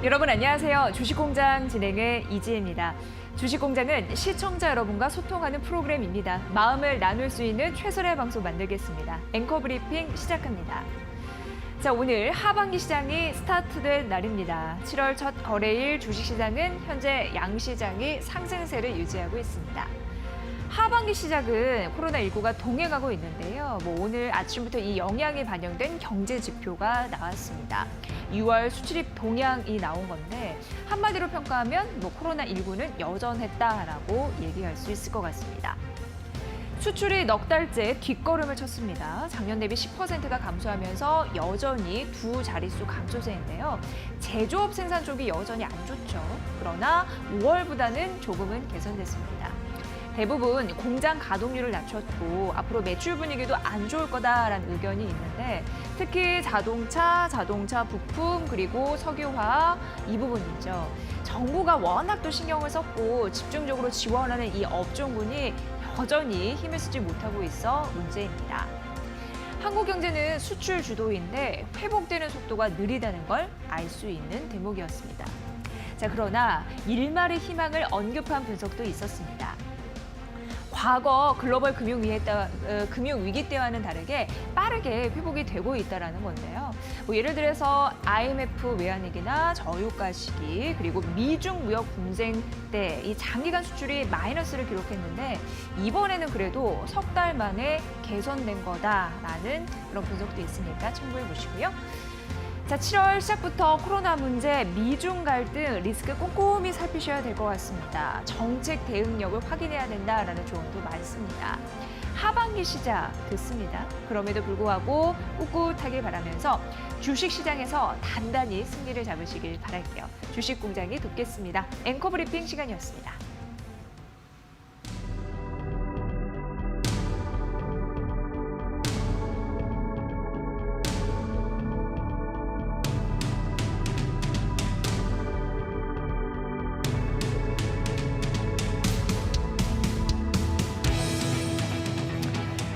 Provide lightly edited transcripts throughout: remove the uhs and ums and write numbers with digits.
여러분 안녕하세요. 주식공장 진행의 이지혜입니다. 주식공장은 시청자 여러분과 소통하는 프로그램입니다. 마음을 나눌 수 있는 최선의 방송 만들겠습니다. 앵커 브리핑 시작합니다. 자, 오늘 하반기 시장이 스타트된 날입니다. 7월 첫 거래일 주식시장은 현재 양시장이 상승세를 유지하고 있습니다. 하반기 시작은 코로나19가 동행하고 있는데요. 오늘 아침부터 이 영향이 반영된 경제 지표가 나왔습니다. 6월 수출입 동향이 나온 건데 한마디로 평가하면 코로나19는 여전했다라고 얘기할 수 있을 것 같습니다. 수출이 넉 달째 뒷걸음을 쳤습니다. 작년 대비 10%가 감소하면서 여전히 두 자릿수 감소세인데요. 제조업 생산 쪽이 여전히 안 좋죠. 그러나 5월보다는 조금은 개선됐습니다. 대부분 공장 가동률을 낮췄고 앞으로 매출 분위기도 안 좋을 거다라는 의견이 있는데 특히 자동차 부품 그리고 석유화학 이 부분이죠. 정부가 워낙 또 신경을 썼고 집중적으로 지원하는 이 업종군이 여전히 힘을 쓰지 못하고 있어 문제입니다. 한국 경제는 수출 주도인데 회복되는 속도가 느리다는 걸 알 수 있는 대목이었습니다. 자, 그러나 일말의 희망을 언급한 분석도 있었습니다. 과거 글로벌 금융위기 때와는 다르게 빠르게 회복이 되고 있다는 건데요. 예를 들어서 IMF 외환위기나 저유가 시기 그리고 미중 무역 분쟁 때 이 장기간 수출이 마이너스를 기록했는데 이번에는 그래도 석 달 만에 개선된 거다라는 그런 분석도 있으니까 참고해 보시고요. 자, 7월 시작부터 코로나 문제, 미중 갈등, 리스크 꼼꼼히 살피셔야 될 것 같습니다. 정책 대응력을 확인해야 된다라는 조언도 많습니다. 하반기 시작 됐습니다. 그럼에도 불구하고 꿋꿋하길 바라면서 주식시장에서 단단히 승리를 잡으시길 바랄게요. 주식공장이 돕겠습니다. 앵커 브리핑 시간이었습니다.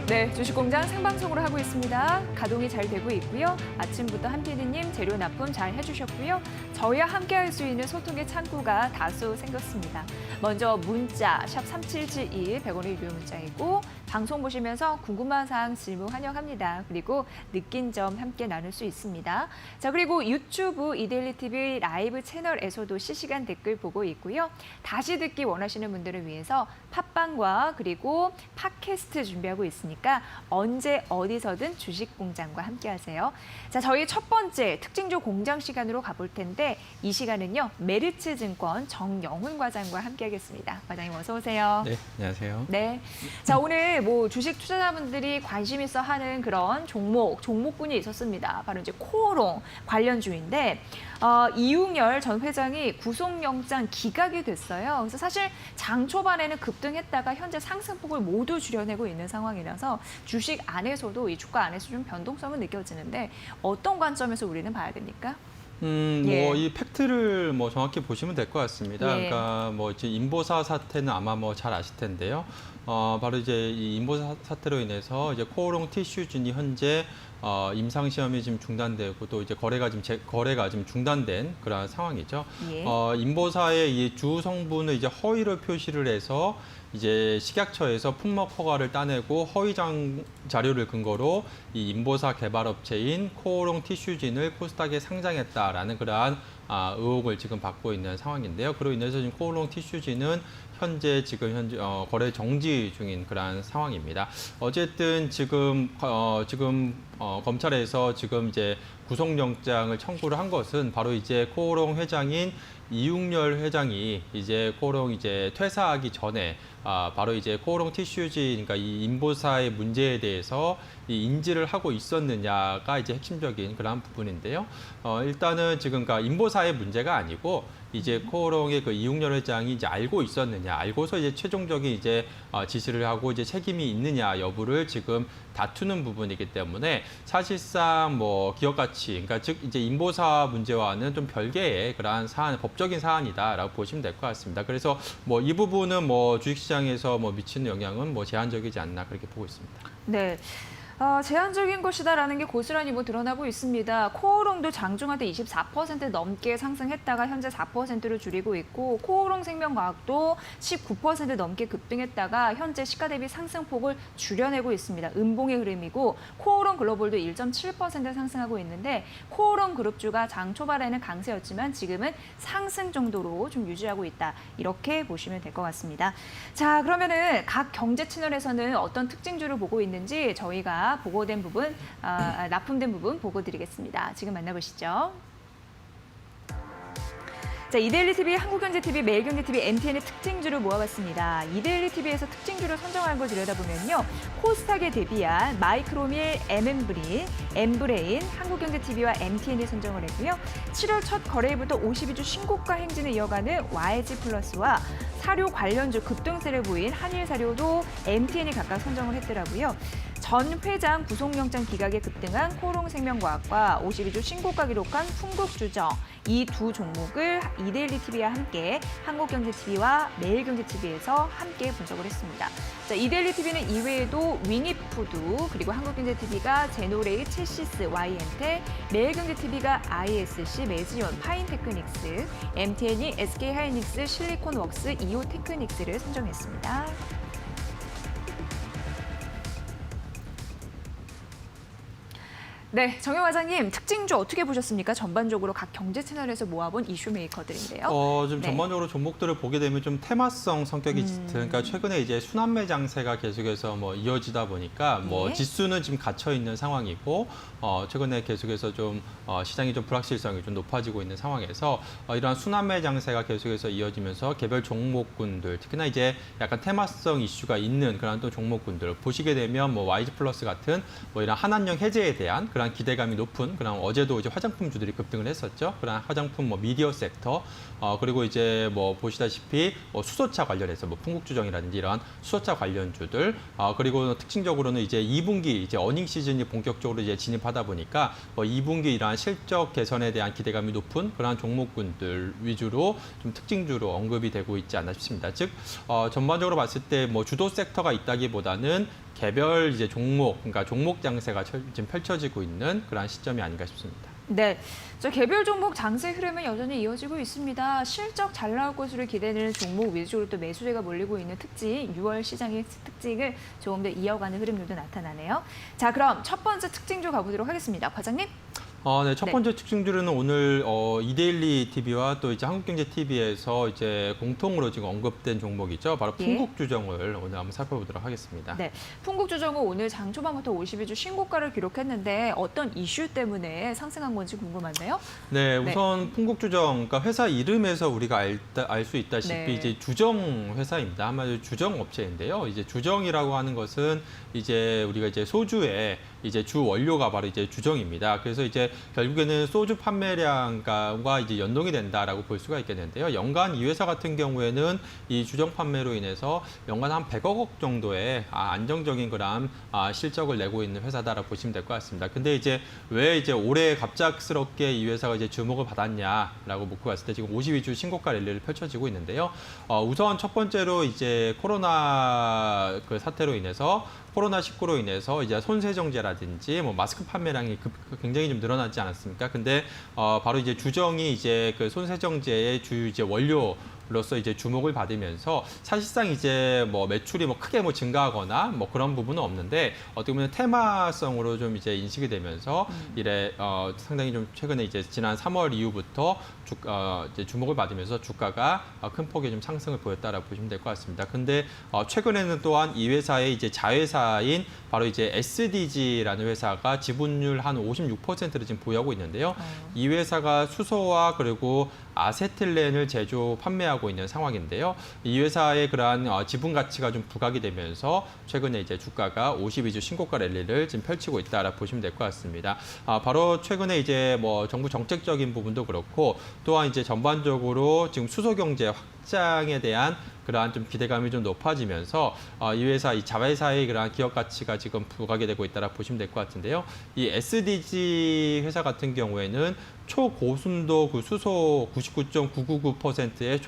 네, 주식공장 생방송으로 하고 있습니다. 가동이 잘 되고 있고요. 아침부터 한 PD님 재료 납품 잘 해주셨고요. 저희와 함께할 수 있는 소통의 창구가 다수 생겼습니다. 먼저 문자 샵 3772 100원의 유료 문자이고 방송 보시면서 궁금한 사항 질문 환영합니다. 그리고 느낀 점 함께 나눌 수 있습니다. 자, 그리고 유튜브 이데일리 TV 라이브 채널에서도 실시간 댓글 보고 있고요. 다시 듣기 원하시는 분들을 위해서 팟빵과 그리고 팟캐스트 준비하고 있으니까 언제 어디서든 주식공장과 함께하세요. 자, 저희 첫 번째 특징조 공장 시간으로 가볼 텐데 이 시간은요. 메리츠증권 정영훈 과장과 함께하겠습니다. 과장님 어서 오세요. 네, 안녕하세요. 네, 자 오늘 주식 투자자분들이 관심 있어 하는 그런 종목군이 있었습니다. 바로 이제 코오롱 관련주인데 이웅열 전 회장이 구속영장 기각이 됐어요. 그래서 사실 장 초반에는 급등했다가 현재 상승폭을 모두 줄여내고 있는 상황이라서 주식 안에서도 이 주가 안에서 좀 변동성은 느껴지는데 어떤 관점에서 우리는 봐야 됩니까? 이 팩트를 정확히 보시면 될 것 같습니다. 예. 그러니까 이제 인보사 사태는 아마 잘 아실 텐데요. 바로 이제 이 인보사 사태로 인해서 이제 코오롱 티슈진이 현재 임상 시험이 지금 중단되고 또 이제 거래가 지금 중단된 그런 상황이죠. 예. 인보사의 이 주 성분을 이제 허위로 표시를 해서 이제 식약처에서 품목 허가를 따내고 허위 자료를 근거로 이 인보사 개발업체인 코오롱 티슈진을 코스닥에 상장했다라는 그러한 의혹을 지금 받고 있는 상황인데요. 그로 인해서 지금 코오롱 티슈진은 현재 거래 정지 중인 그러한 상황입니다. 어쨌든 지금 검찰에서 지금 이제 구속영장을 청구를 한 것은 바로 이제 코오롱 회장인 이웅열 회장이 이제 코오롱 퇴사하기 전에 바로 이제 코오롱 티슈지 그러니까 이 인보사의 문제에 대해서 이 인지를 하고 있었느냐가 이제 핵심적인 그런 부분인데요. 일단은 지금 그러니까 인보사의 문제가 아니고 이제 코오롱의 그 이웅열 회장이 이제 알고 있었느냐, 알고서 이제 최종적인 이제 지시를 하고 이제 책임이 있느냐 여부를 지금 다투는 부분이기 때문에 사실상 기업 가치, 그러니까 즉 이제 인보사 문제와는 좀 별개의 그러한 법적인 사안이다라고 보시면 될 것 같습니다. 그래서 이 부분은 주식시장에서 미치는 영향은 제한적이지 않나 그렇게 보고 있습니다. 네. 제한적인 것이다라는 게 고스란히 드러나고 있습니다. 코오롱도 장중할 때 24% 넘게 상승했다가 현재 4%로 줄이고 있고 코오롱 생명과학도 19% 넘게 급등했다가 현재 시가 대비 상승폭을 줄여내고 있습니다. 음봉의 흐름이고 코오롱 글로벌도 1.7% 상승하고 있는데 코오롱 그룹주가 장 초반에는 강세였지만 지금은 상승 정도로 좀 유지하고 있다. 이렇게 보시면 될 것 같습니다. 자, 그러면은 각 경제 채널에서는 어떤 특징주를 보고 있는지 저희가 보고된 부분, 납품된 부분 보고 드리겠습니다. 지금 만나보시죠. 자, 이데일리 TV, 한국경제TV, 매일경제TV, MTN의 특징주를 모아봤습니다. 이데일리 TV에서 특징주를 선정한 걸 들여다보면요. 코스닥에 대비한 마이크로밀, MM브린, 엠브레인, 한국경제TV와 MTN이 선정을 했고요. 7월 첫 거래일부터 52주 신고가 행진을 이어가는 YG플러스와 사료 관련주 급등세를 보인 한일사료도 MTN이 각각 선정을 했더라고요. 전 회장 구속영장 기각에 급등한 코오롱생명과학과 52주 신고가 기록한 풍국주정, 이 두 종목을 이데일리 TV와 함께 한국경제TV와 매일경제TV에서 함께 분석을 했습니다. 자, 이데일리 TV는 이외에도 윙이푸드, 그리고 한국경제TV가 제노레이, 첼시스, Y엔테, 매일경제TV가 ISC, 메지온, 파인테크닉스, MTN이 SK하이닉스, 실리콘웍스, 이오테크닉스를 선정했습니다. 네, 정영 과장님, 특징주 어떻게 보셨습니까? 전반적으로 각 경제 채널에서 모아본 이슈 메이커들인데요. 좀 네. 전반적으로 종목들을 보게 되면 좀 테마성 성격이 짙은, 그러니까 최근에 이제 순환매 장세가 계속해서 이어지다 보니까 네. 지수는 지금 갇혀 있는 상황이고, 최근에 계속해서 좀 시장이 좀 불확실성이 좀 높아지고 있는 상황에서 이러한 순환매 장세가 계속해서 이어지면서 개별 종목군들, 특히나 이제 약간 테마성 이슈가 있는 그런 또 종목군들 보시게 되면 YG 플러스 같은 이런 한한령 해제에 대한 그런 기대감이 높은 그런 어제도 이제 화장품주들이 급등을 했었죠. 그런 화장품 미디어 섹터 그리고 이제 보시다시피 수소차 관련해서 풍국주정이라든지 이런 수소차 관련주들 그리고 특징적으로는 이제 2분기 이제 어닝 시즌이 본격적으로 이제 진입하다 보니까 2분기 이러한 실적 개선에 대한 기대감이 높은 그러한 종목군들 위주로 좀 특징주로 언급이 되고 있지 않나 싶습니다. 즉 전반적으로 봤을 때 주도 섹터가 있다기보다는 개별 이제 종목, 그러니까 종목 장세가 지금 펼쳐지고 있는 그런 시점이 아닌가 싶습니다. 네, 저 개별 종목 장세 흐름은 여전히 이어지고 있습니다. 실적 잘 나올 것으로 기대되는 종목 위주로 또 매수세가 몰리고 있는 특징, 6월 시장의 특징을 조금 더 이어가는 흐름들도 나타나네요. 자, 그럼 첫 번째 특징주 가보도록 하겠습니다. 과장님. 네, 첫 번째 특징주로는 오늘 이데일리 TV와 또 이제 한국경제TV에서 이제 공통으로 지금 언급된 종목이죠. 바로 풍국주정을 오늘 한번 살펴보도록 하겠습니다. 네, 풍국주정은 오늘 장 초반부터 52주 신고가를 기록했는데 어떤 이슈 때문에 상승한 건지 궁금한데요. 네, 우선 풍국주정, 그러니까 회사 이름에서 우리가 알 수 있다시피 이제 주정 회사입니다. 한마디로 주정 업체인데요. 이제 주정이라고 하는 것은 이제 우리가 이제 소주의 이제 주 원료가 바로 이제 주정입니다. 그래서 이제 결국에는 소주 판매량과 이제 연동이 된다라고 볼 수가 있겠는데요. 연간 이 회사 같은 경우에는 이 주정 판매로 인해서 연간 한 100억 원 정도의 안정적인 그런 실적을 내고 있는 회사다라고 보시면 될 것 같습니다. 근데 이제 왜 이제 올해 갑작스럽게 이 회사가 이제 주목을 받았냐라고 묻고 봤을 때 지금 52주 신고가 랠리를 펼쳐지고 있는데요. 우선 첫 번째로 이제 코로나 그 사태로 인해서 코로나19로 인해서 이제 손세정제라든지 마스크 판매량이 굉장히 좀 늘어나지 않았습니까? 근데 바로 이제 주정이 이제 그 손세정제의 주 이제 원료로서 이제 주목을 받으면서 사실상 이제 매출이 크게 증가하거나 그런 부분은 없는데 어떻게 보면 테마성으로 좀 이제 인식이 되면서 이래 상당히 좀 최근에 이제 지난 3월 이후부터 이제 주목을 받으면서 주가가 큰 폭의 좀 상승을 보였다라고 보시면 될 것 같습니다. 근데 최근에는 또한 이 회사의 이제 자회사인 바로 이제 SDG라는 회사가 지분율 한 56%를 지금 보유하고 있는데요. 이 회사가 수소와 그리고 아세틸렌을 제조 판매하고 있는 상황인데요. 이 회사의 그러한 지분 가치가 좀 부각이 되면서 최근에 이제 주가가 52주 신고가 랠리를 지금 펼치고 있다라고 보시면 될 것 같습니다. 바로 최근에 이제 정부 정책적인 부분도 그렇고 또한 이제 전반적으로 지금 수소 경제 확장에 대한 그러한 좀 기대감이 좀 높아지면서 이 회사, 이 자회사의 그러한 기업 가치가 지금 부각이 되고 있다라고 보시면 될 것 같은데요. 이 SDG 회사 같은 경우에는 초고순도 그 수소 99.999%의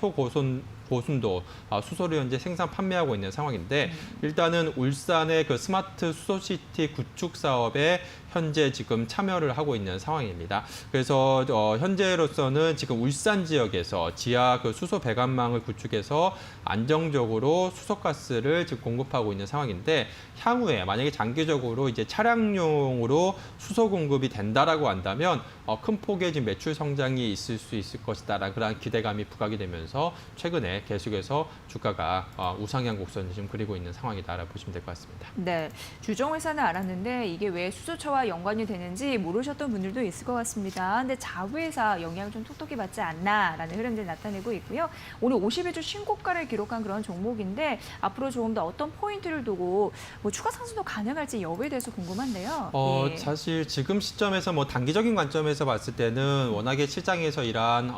고순도 수소를 현재 생산 판매하고 있는 상황인데 일단은 울산의 그 스마트 수소시티 구축 사업에 현재 지금 참여를 하고 있는 상황입니다. 그래서 현재로서는 지금 울산 지역에서 지하 그 수소 배관망을 구축해서 안정적으로 수소가스를 지금 공급하고 있는 상황인데 향후에 만약에 장기적으로 이제 차량용으로 수소 공급이 된다라고 한다면 큰 폭의 지금 매출 성장이 있을 수 있을 것이다라는 그런 기대감이 부각이 되면서 최근에 계속해서 주가가 우상향 곡선을 지금 그리고 있는 상황이다라고 보시면 될 것 같습니다. 네, 주정회사는 알았는데 이게 왜 수소차와 연관이 되는지 모르셨던 분들도 있을 것 같습니다. 근데 자회사 영향을 좀 톡톡히 받지 않나라는 흐름들 나타내고 있고요. 오늘 52주 신고가를 기록한 그런 종목인데 앞으로 조금 더 어떤 포인트를 두고 뭐 추가 상승도 가능할지 여부에 대해서 궁금한데요. 예. 사실 지금 시점에서 뭐 단기적인 관점에서 봤을 때는 워낙에 시장에서 이러한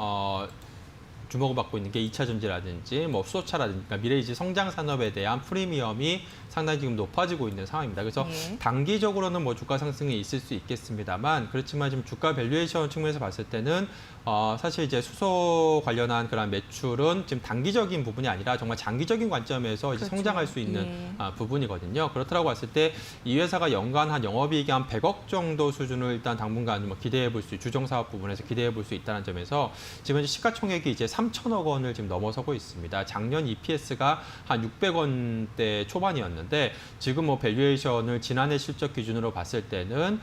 주목을 받고 있는 게 2차 전지라든지 뭐 수소차라든지 그러니까 미래이지 성장 산업에 대한 프리미엄이 상당히 지금 높아지고 있는 상황입니다. 그래서 예. 단기적으로는 뭐 주가 상승이 있을 수 있겠습니다만 그렇지만 지금 주가 밸류에이션 측면에서 봤을 때는 사실 이제 수소 관련한 그런 매출은 지금 단기적인 부분이 아니라 정말 장기적인 관점에서 이제 그렇죠. 성장할 수 있는 예. 부분이거든요. 그렇다고 봤을 때 이 회사가 연간 한 영업이익이 한 100억 정도 수준을 일단 당분간 뭐 기대해 볼 수, 주정 사업 부분에서 기대해 볼 수 있다는 점에서 지금 현재 시가총액이 이제 3천억 원을 지금 넘어서고 있습니다. 작년 EPS가 한 600원대 초반이었는데 지금 뭐 밸류에이션을 지난해 실적 기준으로 봤을 때는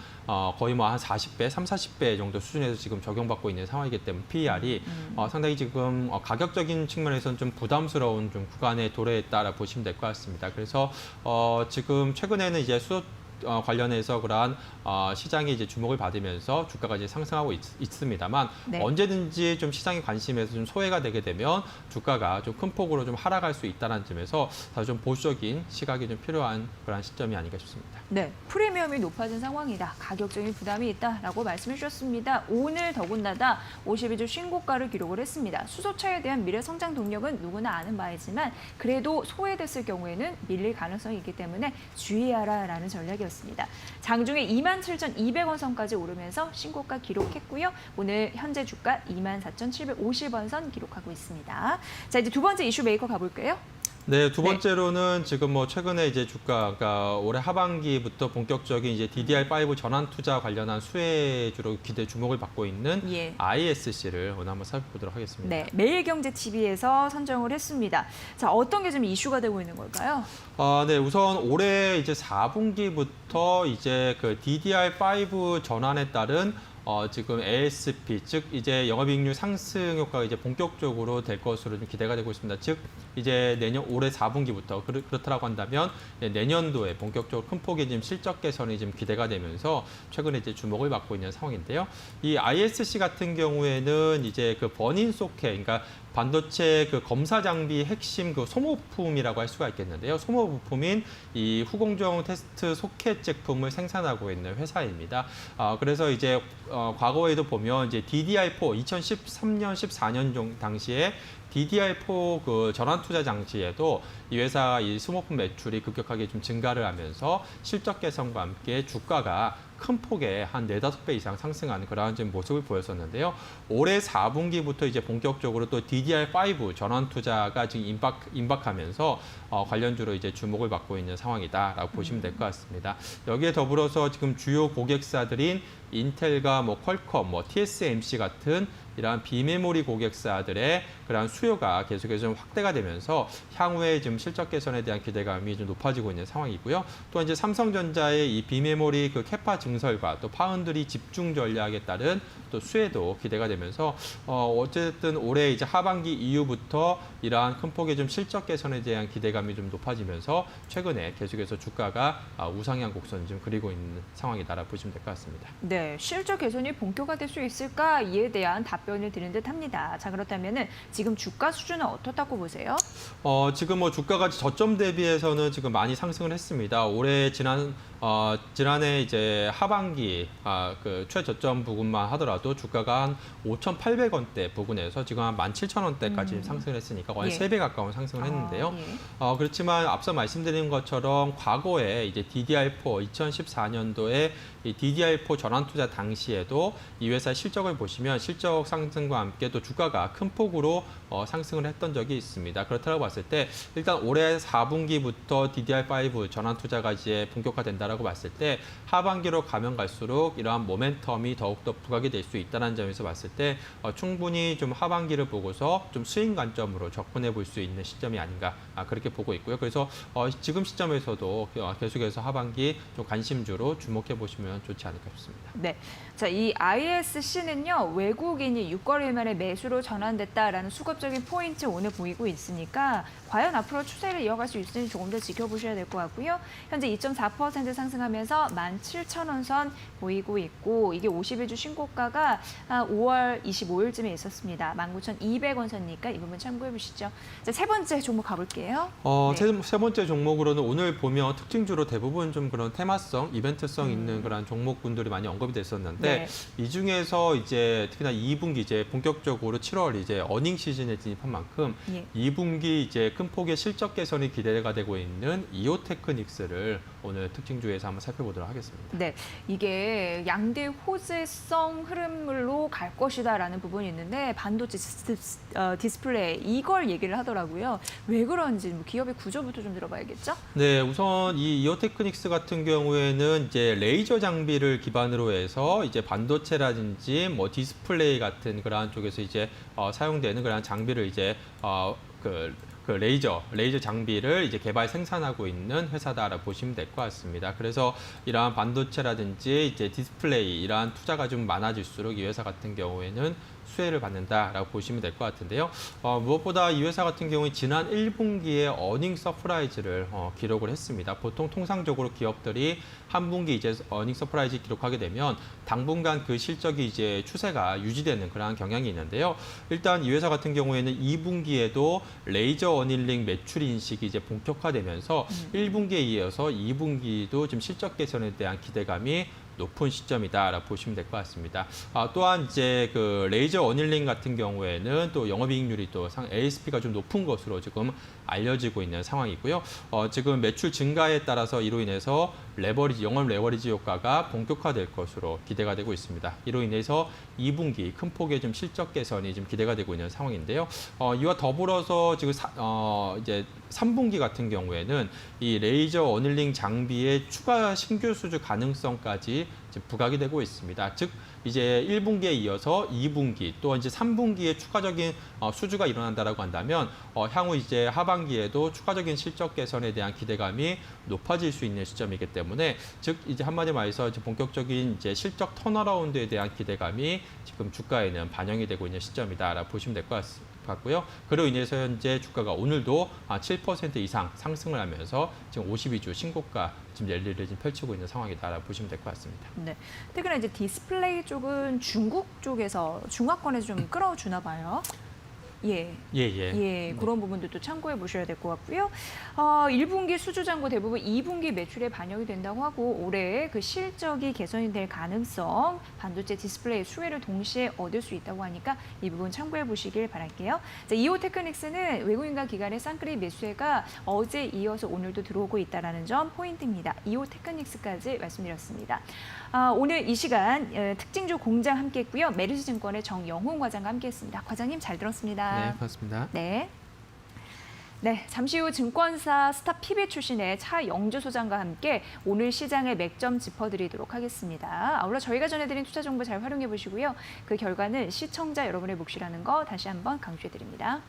거의 뭐 한 40배, 40배 정도 수준에서 지금 적용받고 있는 상황이기 때문에 PER이 상당히 지금 가격적인 측면에서는 좀 부담스러운 좀 구간에 도래했다라고 보시면 될 것 같습니다. 그래서 지금 최근에는 이제 수소 관련해서 그러한 시장이 이제 주목을 받으면서 주가가 이제 상승하고 있습니다만 네. 언제든지 좀 시장의 관심에서 좀 소외가 되게 되면 주가가 좀 큰 폭으로 좀 하락할 수 있다는 점에서 다소 좀 보수적인 시각이 좀 필요한 그런 시점이 아닌가 싶습니다. 네, 프리미엄이 높아진 상황이다. 가격적인 부담이 있다라고 말씀해 주셨습니다. 오늘 더군다나 52주 신고가를 기록을 했습니다. 수소차에 대한 미래 성장 동력은 누구나 아는 바이지만 그래도 소외됐을 경우에는 밀릴 가능성이 있기 때문에 주의하라라는 전략이었습니다. 장중에 27,200원 선까지 오르면서 신고가 기록했고요. 오늘 현재 주가 24,750원 선 기록하고 있습니다. 자, 이제 두 번째 이슈 메이커 가볼게요. 네, 두 번째로는 지금 뭐 최근에 이제 주가가 올해 하반기부터 본격적인 이제 DDR5 전환 투자 관련한 수혜주로 주목을 받고 있는 예. ISC를 오늘 한번 살펴보도록 하겠습니다. 네, 매일경제TV에서 선정을 했습니다. 자, 어떤 게 좀 이슈가 되고 있는 걸까요? 네, 우선 올해 이제 4분기부터 이제 그 DDR5 전환에 따른 지금 ASP, 즉 이제 영업이익률 상승 효과가 이제 본격적으로 될 것으로 좀 기대가 되고 있습니다. 즉 이제 올해 4분기부터 그렇다라고 한다면 내년도에 본격적으로 큰 폭의 지금 실적 개선이 지금 기대가 되면서 최근에 이제 주목을 받고 있는 상황인데요. 이 ISC 같은 경우에는 이제 그 버닝 소켓, 그러니까 반도체 그 검사 장비 핵심 그 소모품이라고 할 수가 있겠는데요. 소모 부품인 이 후공정 테스트 소켓 제품을 생산하고 있는 회사입니다. 그래서 이제 과거에도 보면 이제 DDR4 2013년 14년 당시에 DDR4 그 전환 투자 장치에도 이 회사 이 소모품 매출이 급격하게 좀 증가를 하면서 실적 개선과 함께 주가가 큰 폭의 한 4-5배 이상 상승하는 그러한 좀 모습을 보였었는데요. 올해 4분기부터 이제 본격적으로 또 DDR5 전환 투자가 지금 임박하면서 관련주로 이제 주목을 받고 있는 상황이다라고 보시면 될 것 같습니다. 여기에 더불어서 지금 주요 고객사들인 인텔과 뭐 퀄컴, 뭐 TSMC 같은 이러한 비메모리 고객사들의 그러한 수요가 계속해서 좀 확대가 되면서 향후에 지금 실적 개선에 대한 기대감이 좀 높아지고 있는 상황이고요. 또 이제 삼성전자의 이 비메모리 그 캐파 증설과 또 파운드리 집중 전략에 따른 또 수혜도 기대가 되면서 어쨌든 올해 이제 하반기 이후부터 이러한 큰 폭의 좀 실적 개선에 대한 기대감이 좀 높아지면서 최근에 계속해서 주가가 우상향 곡선 좀 그리고 있는 상황이다라고 보시면 될 것 같습니다. 네, 실적 개선이 본격화될 수 있을까 이에 대한 답변을 드린 듯합니다. 자, 그렇다면은 지금 주가 수준은 어떻다고 보세요? 지금 뭐 주가가 저점 대비해서는 지금 많이 상승을 했습니다. 올해 지난 지난해 이제 하반기 그 최저점 부근만 하더라도 주가가 한 5,800원대 부근에서 지금 한 17,000원대까지 상승을 했으니까 거의 예. 3배 가까운 상승을 했는데요. 예. 그렇지만 앞서 말씀드린 것처럼 과거에 이제 DDR4 2014년도에 이 DDR4 전환 투자 당시에도 이 회사 실적을 보시면 실적 상승과 함께 또 주가가 큰 폭으로 상승을 했던 적이 있습니다. 그렇다고 봤을 때 일단 올해 4분기부터 DDR5 전환 투자가 이제 본격화된다라고 봤을 때 하반기로 가면 갈수록 이러한 모멘텀이 더욱더 부각이 될 수 있다는 점에서 봤을 때 충분히 좀 하반기를 보고서 좀 수익 관점으로 접근해 볼 수 있는 시점이 아닌가 그렇게 보고 있고요. 그래서 지금 시점에서도 계속해서 하반기 좀 관심주로 주목해 보시면 좋지 않을까 싶습니다. 네. 자, 이 ISC는요, 외국인이 6개월 만에 매수로 전환됐다라는 수급적인 포인트 오늘 보이고 있으니까 과연 앞으로 추세를 이어갈 수 있을지 조금 더 지켜보셔야 될 것 같고요. 현재 2.4% 상승하면서 17,000원 선 보이고 있고 이게 51주 신고가가 5월 25일쯤에 있었습니다. 19,200원 선이니까 이 부분 참고해 보시죠. 자, 세 번째 종목 가볼게요. 네. 세 번째 종목으로는 오늘 보면 특징주로 대부분 좀 그런 테마성, 이벤트성 있는 그런 종목군들이 많이 언급이 됐었는데 네. 이 중에서 이제 특히나 2분기 이제 본격적으로 7월 이제 어닝 시즌에 진입한 만큼 예. 2분기 이제 큰 폭의 실적 개선이 기대가 되고 있는 이오테크닉스를 오늘 특징주에서 한번 살펴보도록 하겠습니다. 네, 이게 양대 호재성 흐름으로 갈 것이다라는 부분이 있는데 반도체 디스플레이 이걸 얘기를 하더라고요. 왜 그런지 뭐 기업의 구조부터 좀 들어봐야겠죠? 네, 우선 이 이오테크닉스 같은 경우에는 이제 레이저 장비를 기반으로 해서 이제 반도체라든지 뭐 디스플레이 같은 그러한 쪽에서 이제 사용되는 그러한 장비를 이제 그 레이저 장비를 이제 개발 생산하고 있는 회사다라고 보시면 될 것 같습니다. 그래서 이러한 반도체라든지 이제 디스플레이 이러한 투자가 좀 많아질수록 이 회사 같은 경우에는 수혜를 받는다라고 보시면 될 것 같은데요. 무엇보다 이 회사 같은 경우에 지난 1분기에 어닝 서프라이즈를 기록을 했습니다. 보통 통상적으로 기업들이 한 분기 이제 어닝 서프라이즈 기록하게 되면 당분간 그 실적이 이제 추세가 유지되는 그러한 경향이 있는데요. 일단 이 회사 같은 경우에는 2분기에도 레이저 어닐링 매출 인식이 이제 본격화되면서 1분기에 이어서 2분기도 지금 실적 개선에 대한 기대감이 높은 시점이다라고 보시면 될 것 같습니다. 또한 이제 그 레이저 어닐링 같은 경우에는 또 영업이익률이 또 ASP가 좀 높은 것으로 지금 알려지고 있는 상황이고요. 지금 매출 증가에 따라서 이로 인해서 영업 레버리지 효과가 본격화될 것으로 기대가 되고 있습니다. 이로 인해서 2분기 큰 폭의 좀 실적 개선이 좀 기대가 되고 있는 상황인데요. 이와 더불어서 지금 이제 3분기 같은 경우에는 이 레이저 어닐링 장비의 추가 신규 수주 가능성까지 지금 부각이 되고 있습니다. 즉 이제 1분기에 이어서 2분기 또 이제 3분기에 추가적인 수주가 일어난다라고 한다면 향후 이제 하반기에도 추가적인 실적 개선에 대한 기대감이 높아질 수 있는 시점이기 때문에 즉 이제 한마디 말해서 이제 본격적인 이제 실적 턴어라운드에 대한 기대감이 지금 주가에는 반영이 되고 있는 시점이다라고 보시면 될 것 같고요. 그로 인해서 현재 주가가 오늘도 7% 이상 상승을 하면서 지금 52주 신고가 지금 랠리를 지금 펼치고 있는 상황이다라고 보시면 될 것 같습니다. 네. 특히나 이제 디스플레이 쪽은 중국 쪽에서 중화권에서 좀 끌어주나 봐요. 그런 부분들도 참고해 보셔야 될 것 같고요. 1분기 수주 잔고 대부분 2분기 매출에 반영이 된다고 하고 올해 그 실적이 개선이 될 가능성, 반도체 디스플레이 수혜를 동시에 얻을 수 있다고 하니까 이 부분 참고해 보시길 바랄게요. 자, 이오테크닉스는 외국인과 기관의 쌍끌이 매수세가 어제 이어서 오늘도 들어오고 있다는 점 포인트입니다. 이오테크닉스까지 말씀드렸습니다. 오늘 이 시간 특징주 공장 함께했고요. 메리츠증권의 정영훈 과장과 함께했습니다. 과장님 잘 들었습니다. 네, 고맙습니다. 네. 네, 잠시 후 증권사 스타피비 출신의 차영주 소장과 함께 오늘 시장의 맥점 짚어드리도록 하겠습니다. 아울러 저희가 전해드린 투자 정보 잘 활용해 보시고요. 그 결과는 시청자 여러분의 몫이라는 거 다시 한번 강조해 드립니다.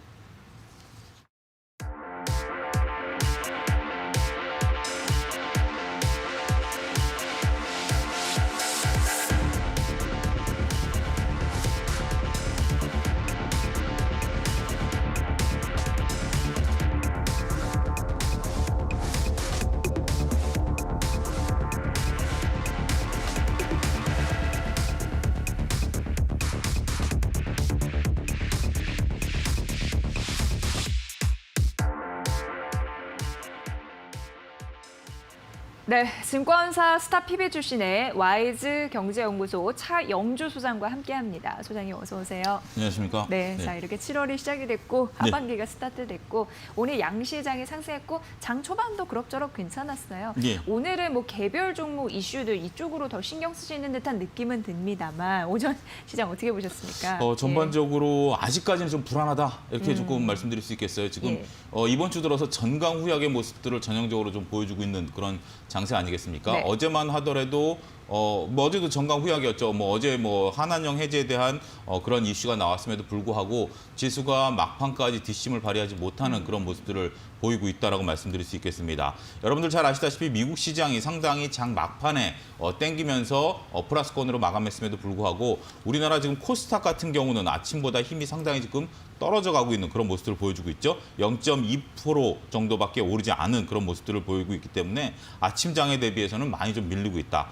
네, 증권사 스타 PB 출신의 와이즈 경제연구소 차영주 소장과 함께합니다. 소장님 어서 오세요. 안녕하십니까? 네, 자 이렇게 7월이 시작이 됐고 하반기가 네. 스타트됐고 오늘 양시장이 상승했고 장 초반도 그럭저럭 괜찮았어요. 네. 오늘은 뭐 개별 종목 이슈들 이쪽으로 더 신경 쓰시는 듯한 느낌은 듭니다만 오전 시장 어떻게 보셨습니까? 전반적으로 아직까지는 좀 불안하다 이렇게 조금 말씀드릴 수 있겠어요. 지금 예. 이번 주 들어서 전강 후약의 모습들을 전형적으로 좀 보여주고 있는 그런 장세 아니겠습니까? 네. 어제만 하더라도 뭐 어제도 전강 후약이었죠. 뭐 어제 뭐 한한령 해제에 대한 그런 이슈가 나왔음에도 불구하고 지수가 막판까지 뒷심을 발휘하지 못하는 그런 모습들을 보이고 있다라고 말씀드릴 수 있겠습니다. 여러분들 잘 아시다시피 미국 시장이 상당히 장 막판에 땡기면서 플러스권으로 마감했음에도 불구하고 우리나라 지금 코스닥 같은 경우는 아침보다 힘이 상당히 지금 떨어져 가고 있는 그런 모습들을 보여주고 있죠. 0.2% 정도밖에 오르지 않은 그런 모습들을 보이고 있기 때문에 아침 장에 대비해서는 많이 좀 밀리고 있다.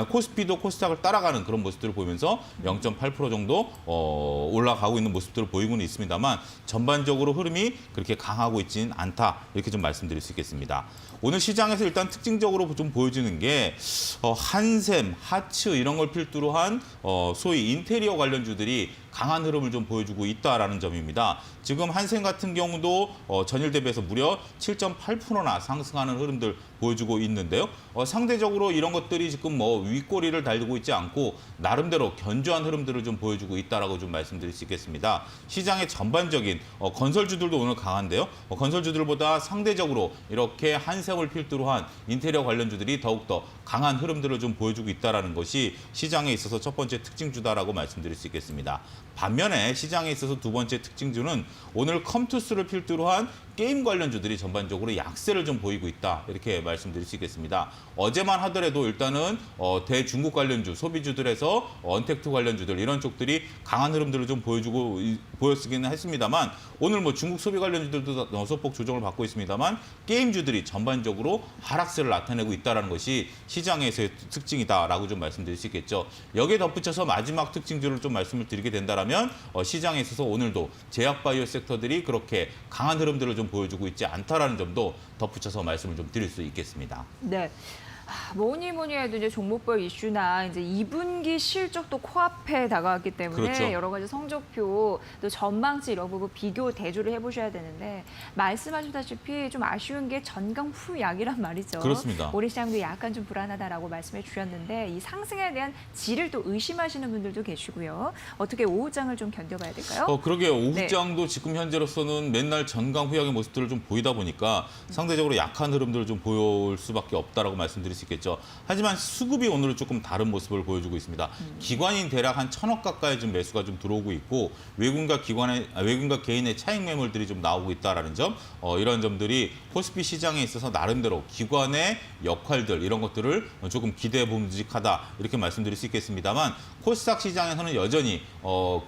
코스피도 코스닥을 따라가는 그런 모습들을 보이면서 0.8% 정도 올라가고 있는 모습들을 보이고는 있습니다만 전반적으로 흐름이 그렇게 강하고 있지는 않다. 이렇게 좀 말씀드릴 수 있겠습니다. 오늘 시장에서 일단 특징적으로 좀 보여주는 게 한샘, 하츠 이런 걸 필두로 한 소위 인테리어 관련주들이 강한 흐름을 좀 보여주고 있다라는 점입니다. 지금 한샘 같은 경우도 전일 대비해서 무려 7.8%나 상승하는 흐름들 보여주고 있는데요. 상대적으로 이런 것들이 지금 뭐 윗꼬리를 달리고 있지 않고 나름대로 견조한 흐름들을 좀 보여주고 있다라고 좀 말씀드릴 수 있겠습니다. 시장의 전반적인 건설주들도 오늘 강한데요. 건설주들보다 상대적으로 이렇게 한샘을 필두로 한 인테리어 관련주들이 더욱더 강한 흐름들을 좀 보여주고 있다라는 것이 시장에 있어서 첫 번째 특징주다라고 말씀드릴 수 있겠습니다. 반면에 시장에 있어서 두 번째 특징주는 오늘 컴투스를 필두로 한 게임 관련주들이 전반적으로 약세를 좀 보이고 있다. 이렇게 말씀드릴 수 있겠습니다. 어제만 하더라도 일단은 대중국 관련주, 소비주들에서 언택트 관련주들 이런 쪽들이 강한 흐름들을 좀 보였기는 했습니다만 오늘 뭐 중국 소비 관련주들도 소폭 조정을 받고 있습니다만 게임주들이 전반적으로 하락세를 나타내고 있다는 것이 시장에서의 특징이다라고 좀 말씀드릴 수 있겠죠. 여기에 덧붙여서 마지막 특징주를 좀 말씀을 드리게 된다면 시장에 있어서 오늘도 제약바이오 섹터들이 그렇게 강한 흐름들을 좀 보여주고 있지 않다라는 점도 덧붙여서 말씀을 좀 드릴 수 있겠습니다. 네. 뭐니 해도 이제 종목별 이슈나 이제 2분기 실적도 코앞에 다가왔기 때문에 그렇죠. 여러 가지 성적표 또 전망치 이런 부분 비교 대조를 해보셔야 되는데 말씀하셨다시피 좀 아쉬운 게 전강 후약이란 말이죠. 그렇습니다. 올해 시장도 약간 좀 불안하다라고 말씀해 주셨는데 이 상승에 대한 질을 또 의심하시는 분들도 계시고요. 어떻게 오후장을 좀 견뎌봐야 될까요? 그러게요. 오후장도 지금 현재로서는 맨날 전강 후약의 모습들을 좀 보이다 보니까 상대적으로 약한 흐름들을 좀 보일 수밖에 없다라고 말씀드릴 수 있겠죠. 하지만 수급이 오늘은 조금 다른 모습을 보여주고 있습니다. 기관인 대략 한 1,000억 가까이 좀 매수가 좀 들어오고 있고 외국인과 개인의 차익 매물들이 좀 나오고 있다라는 점, 이런 점들이 코스피 시장에 있어서 나름대로 기관의 역할들 이런 것들을 조금 기대해 봄직하다 이렇게 말씀드릴 수 있겠습니다만 코스닥 시장에서는 여전히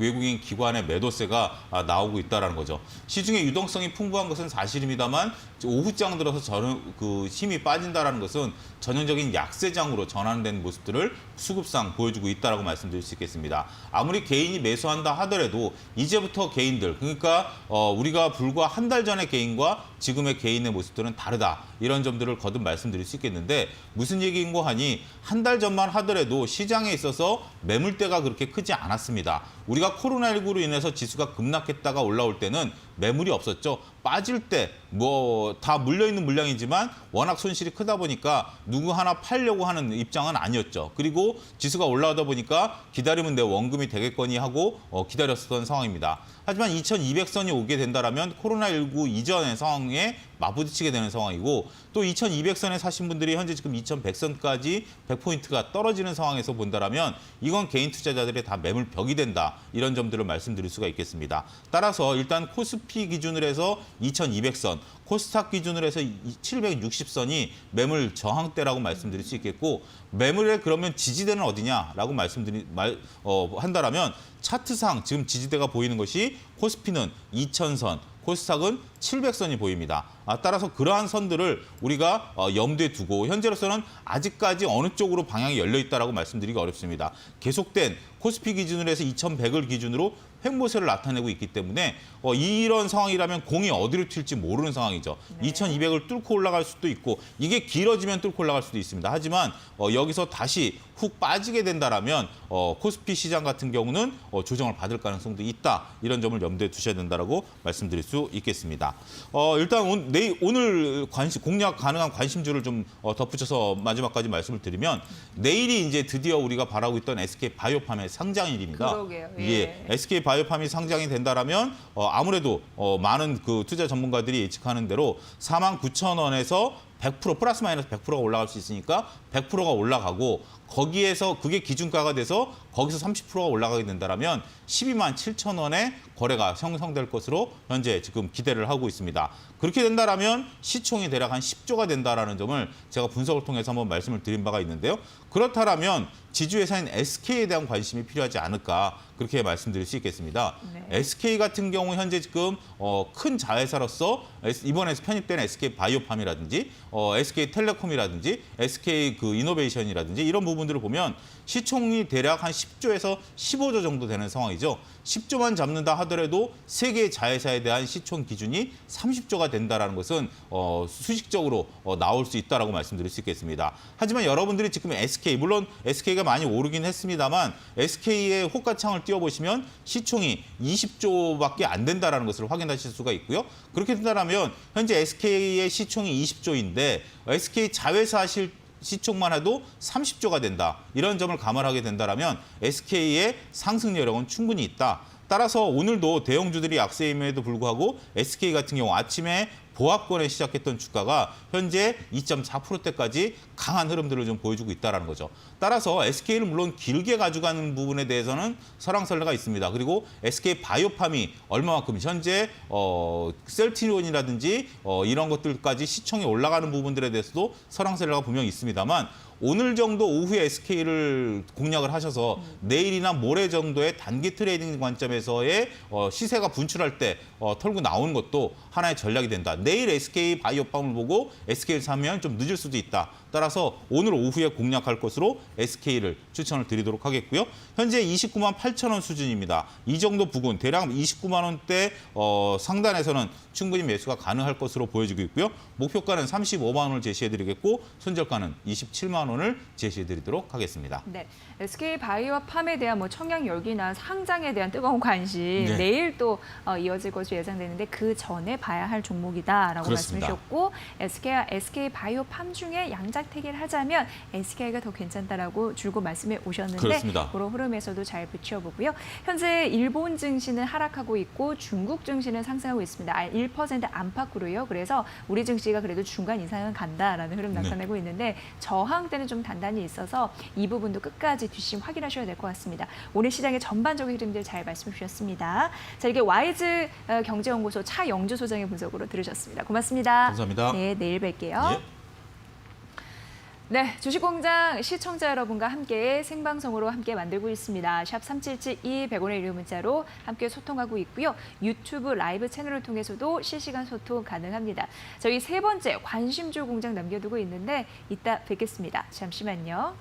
외국인 기관의 매도세가 나오고 있다라는 거죠. 시중의 유동성이 풍부한 것은 사실입니다만 오후장 들어서 힘이 빠진다라는 것은 전형적인 약세장으로 전환된 모습들을 수급상 보여주고 있다라고 말씀드릴 수 있겠습니다. 아무리 개인이 매수한다 하더라도 이제부터 개인들 그러니까 우리가 불과 한 달 전의 개인과 지금의 개인의 모습들은 다르다. 이런 점들을 거듭 말씀드릴 수 있겠는데 무슨 얘기인고 하니 한 달 전만 하더라도 시장에 있어서 매물대가 그렇게 크지 않았습니다. 우리가 코로나19로 인해서 지수가 급락했다가 올라올 때는 매물이 없었죠. 빠질 때 뭐 다 물려있는 물량이지만 워낙 손실이 크다 보니까 누구 하나 팔려고 하는 입장은 아니었죠. 그리고 지수가 올라오다 보니까 기다리면 내 원금이 되겠거니 하고 기다렸었던 상황입니다. 하지만 2200선이 오게 된다면 코로나19 이전의 상황에 맞부딪히게 되는 상황이고 또 2200선에 사신 분들이 현재 지금 2100선까지 100포인트가 떨어지는 상황에서 본다면 이건 개인 투자자들의 다 매물 벽이 된다. 이런 점들을 말씀드릴 수가 있겠습니다. 따라서 일단 코스피 기준으로 해서 2200선, 코스닥 기준으로 해서 760선이 매물 저항대라고 말씀드릴 수 있겠고 매물의 그러면 지지대는 어디냐라고 한다면 차트상 지금 지지대가 보이는 것이 코스피는 2000선, 코스닥은 700선이 보입니다. 따라서 그러한 선들을 우리가 염두에 두고 현재로서는 아직까지 어느 쪽으로 방향이 열려 있다라고 말씀드리기 어렵습니다. 계속된 코스피 기준으로 해서 2100을 기준으로 횡보세를 나타내고 있기 때문에 이런 상황이라면 공이 어디로 튈지 모르는 상황이죠. 네. 2200을 뚫고 올라갈 수도 있고 이게 길어지면 뚫고 올라갈 수도 있습니다. 하지만 여기서 다시 훅 빠지게 된다라면 코스피 시장 같은 경우는 조정을 받을 가능성도 있다. 이런 점을 염두에 두셔야 된다라고 말씀드릴 수 있겠습니다. 일단 오늘 공략 가능한 관심주를 좀 덧붙여서 마지막까지 말씀을 드리면 내일이 이제 드디어 우리가 바라고 있던 SK 바이오팜의 상장일입니다. 그러게요. 예, SK 바이오팜이 상장이 된다라면 아무래도 많은 그 투자 전문가들이 예측하는 대로 49,000원에서 100% 플러스 마이너스 100%가 올라갈 수 있으니까 100%가 올라가고 거기에서 그게 기준가가 돼서 거기서 30%가 올라가게 된다라면 12만 7천 원의 거래가 형성될 것으로 현재 지금 기대를 하고 있습니다. 그렇게 된다라면 시총이 대략 한 10조가 된다라는 점을 제가 분석을 통해서 한번 말씀을 드린 바가 있는데요. 그렇다라면 지주회사인 SK에 대한 관심이 필요하지 않을까 그렇게 말씀드릴 수 있겠습니다. 네. SK 같은 경우 현재 지금 큰 자회사로서 이번에 편입된 SK 바이오팜이라든지 SK 텔레콤이라든지 SK 그 이노베이션이라든지 이런 부분들을 보면 시총이 대략 한 10조에서 15조 정도 되는 상황이죠. 10조만 잡는다 하더라도 세 개의 자회사에 대한 시총 기준이 30조가 된다라는 것은 수식적으로 나올 수 있다라고 말씀드릴 수 있겠습니다. 하지만 여러분들이 지금 SK 물론 SK가 많이 오르긴 했습니다만 SK의 호가창을 띄워보시면 시총이 20조밖에 안 된다라는 것을 확인하실 수가 있고요. 그렇게 된다면 현재 SK의 시총이 20조인데 SK 자회사 시총만 해도 30조가 된다. 이런 점을 감안하게 된다면 SK의 상승 여력은 충분히 있다. 따라서 오늘도 대형주들이 약세임에도 불구하고 SK 같은 경우 아침에 보합권에 시작했던 주가가 현재 2.4%대까지 강한 흐름들을 좀 보여주고 있다는 거죠. 따라서 SK를 물론 길게 가져가는 부분에 대해서는 설왕설래가 있습니다. 그리고 SK 바이오팜이 얼마만큼 현재 셀트리온이라든지 이런 것들까지 시총이 올라가는 부분들에 대해서도 설왕설래가 분명히 있습니다만 오늘 정도 오후에 SK를 공략을 하셔서 내일이나 모레 정도의 단기 트레이딩 관점에서의 시세가 분출할 때 털고 나오는 것도 하나의 전략이 된다. 내일 SK 바이오팜을 보고 SK를 사면 좀 늦을 수도 있다. 따라서 오늘 오후에 공략할 것으로 SK를 추천을 드리도록 하겠고요. 현재 29만 8천 원 수준입니다. 이 정도 부근, 대략 29만 원대 상단에서는 충분히 매수가 가능할 것으로 보여지고 있고요. 목표가는 35만 원을 제시해드리겠고 손절가는 27만 원을 제시해드리도록 하겠습니다. 네, SK 바이오팜에 대한 뭐 청약 열기나 상장에 대한 뜨거운 관심 네. 내일 또 이어질 것으로 예상되는데 그 전에 봐야 할 종목이다라고 그렇습니다. 말씀하셨고 SK 바이오팜 중에 양자택일 하자면 SK가 더 괜찮다라고 줄곧 말씀해 오셨는데 그렇습니다. 그런 흐름에서도 잘 붙여보고요. 현재 일본 증시는 하락하고 있고 중국 증시는 상승하고 있습니다. 1% 안팎으로요. 그래서 우리 증시가 그래도 중간 이상은 간다라는 흐름 나타내고 있는데 저항대는 좀 단단히 있어서 이 부분도 끝까지 뒷심 확인하셔야 될 것 같습니다. 오늘 시장의 전반적인 흐름들 잘 말씀해 주셨습니다. 자, 이게 와이즈 경제연구소 차영주 소장의 분석으로 들으셨습니다. 고맙습니다. 감사합니다. 네, 내일 뵐게요. 예. 네, 주식공장 시청자 여러분과 함께 생방송으로 함께 만들고 있습니다. 샵 3772 100원의 유료 문자로 함께 소통하고 있고요. 유튜브 라이브 채널을 통해서도 실시간 소통 가능합니다. 저희 세 번째 관심주 공장 남겨두고 있는데 이따 뵙겠습니다. 잠시만요.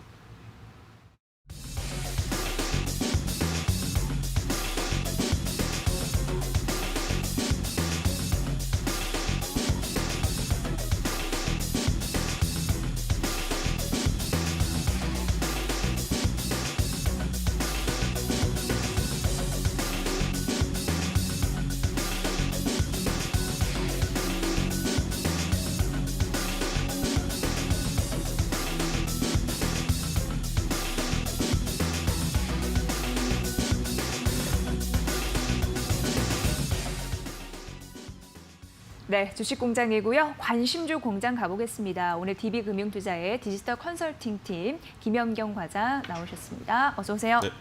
네, 주식공장이고요. 관심주 공장 가보겠습니다. 오늘 DB금융투자의 디지털 컨설팅팀 김연경 과장 나오셨습니다. 어서 오세요. 네.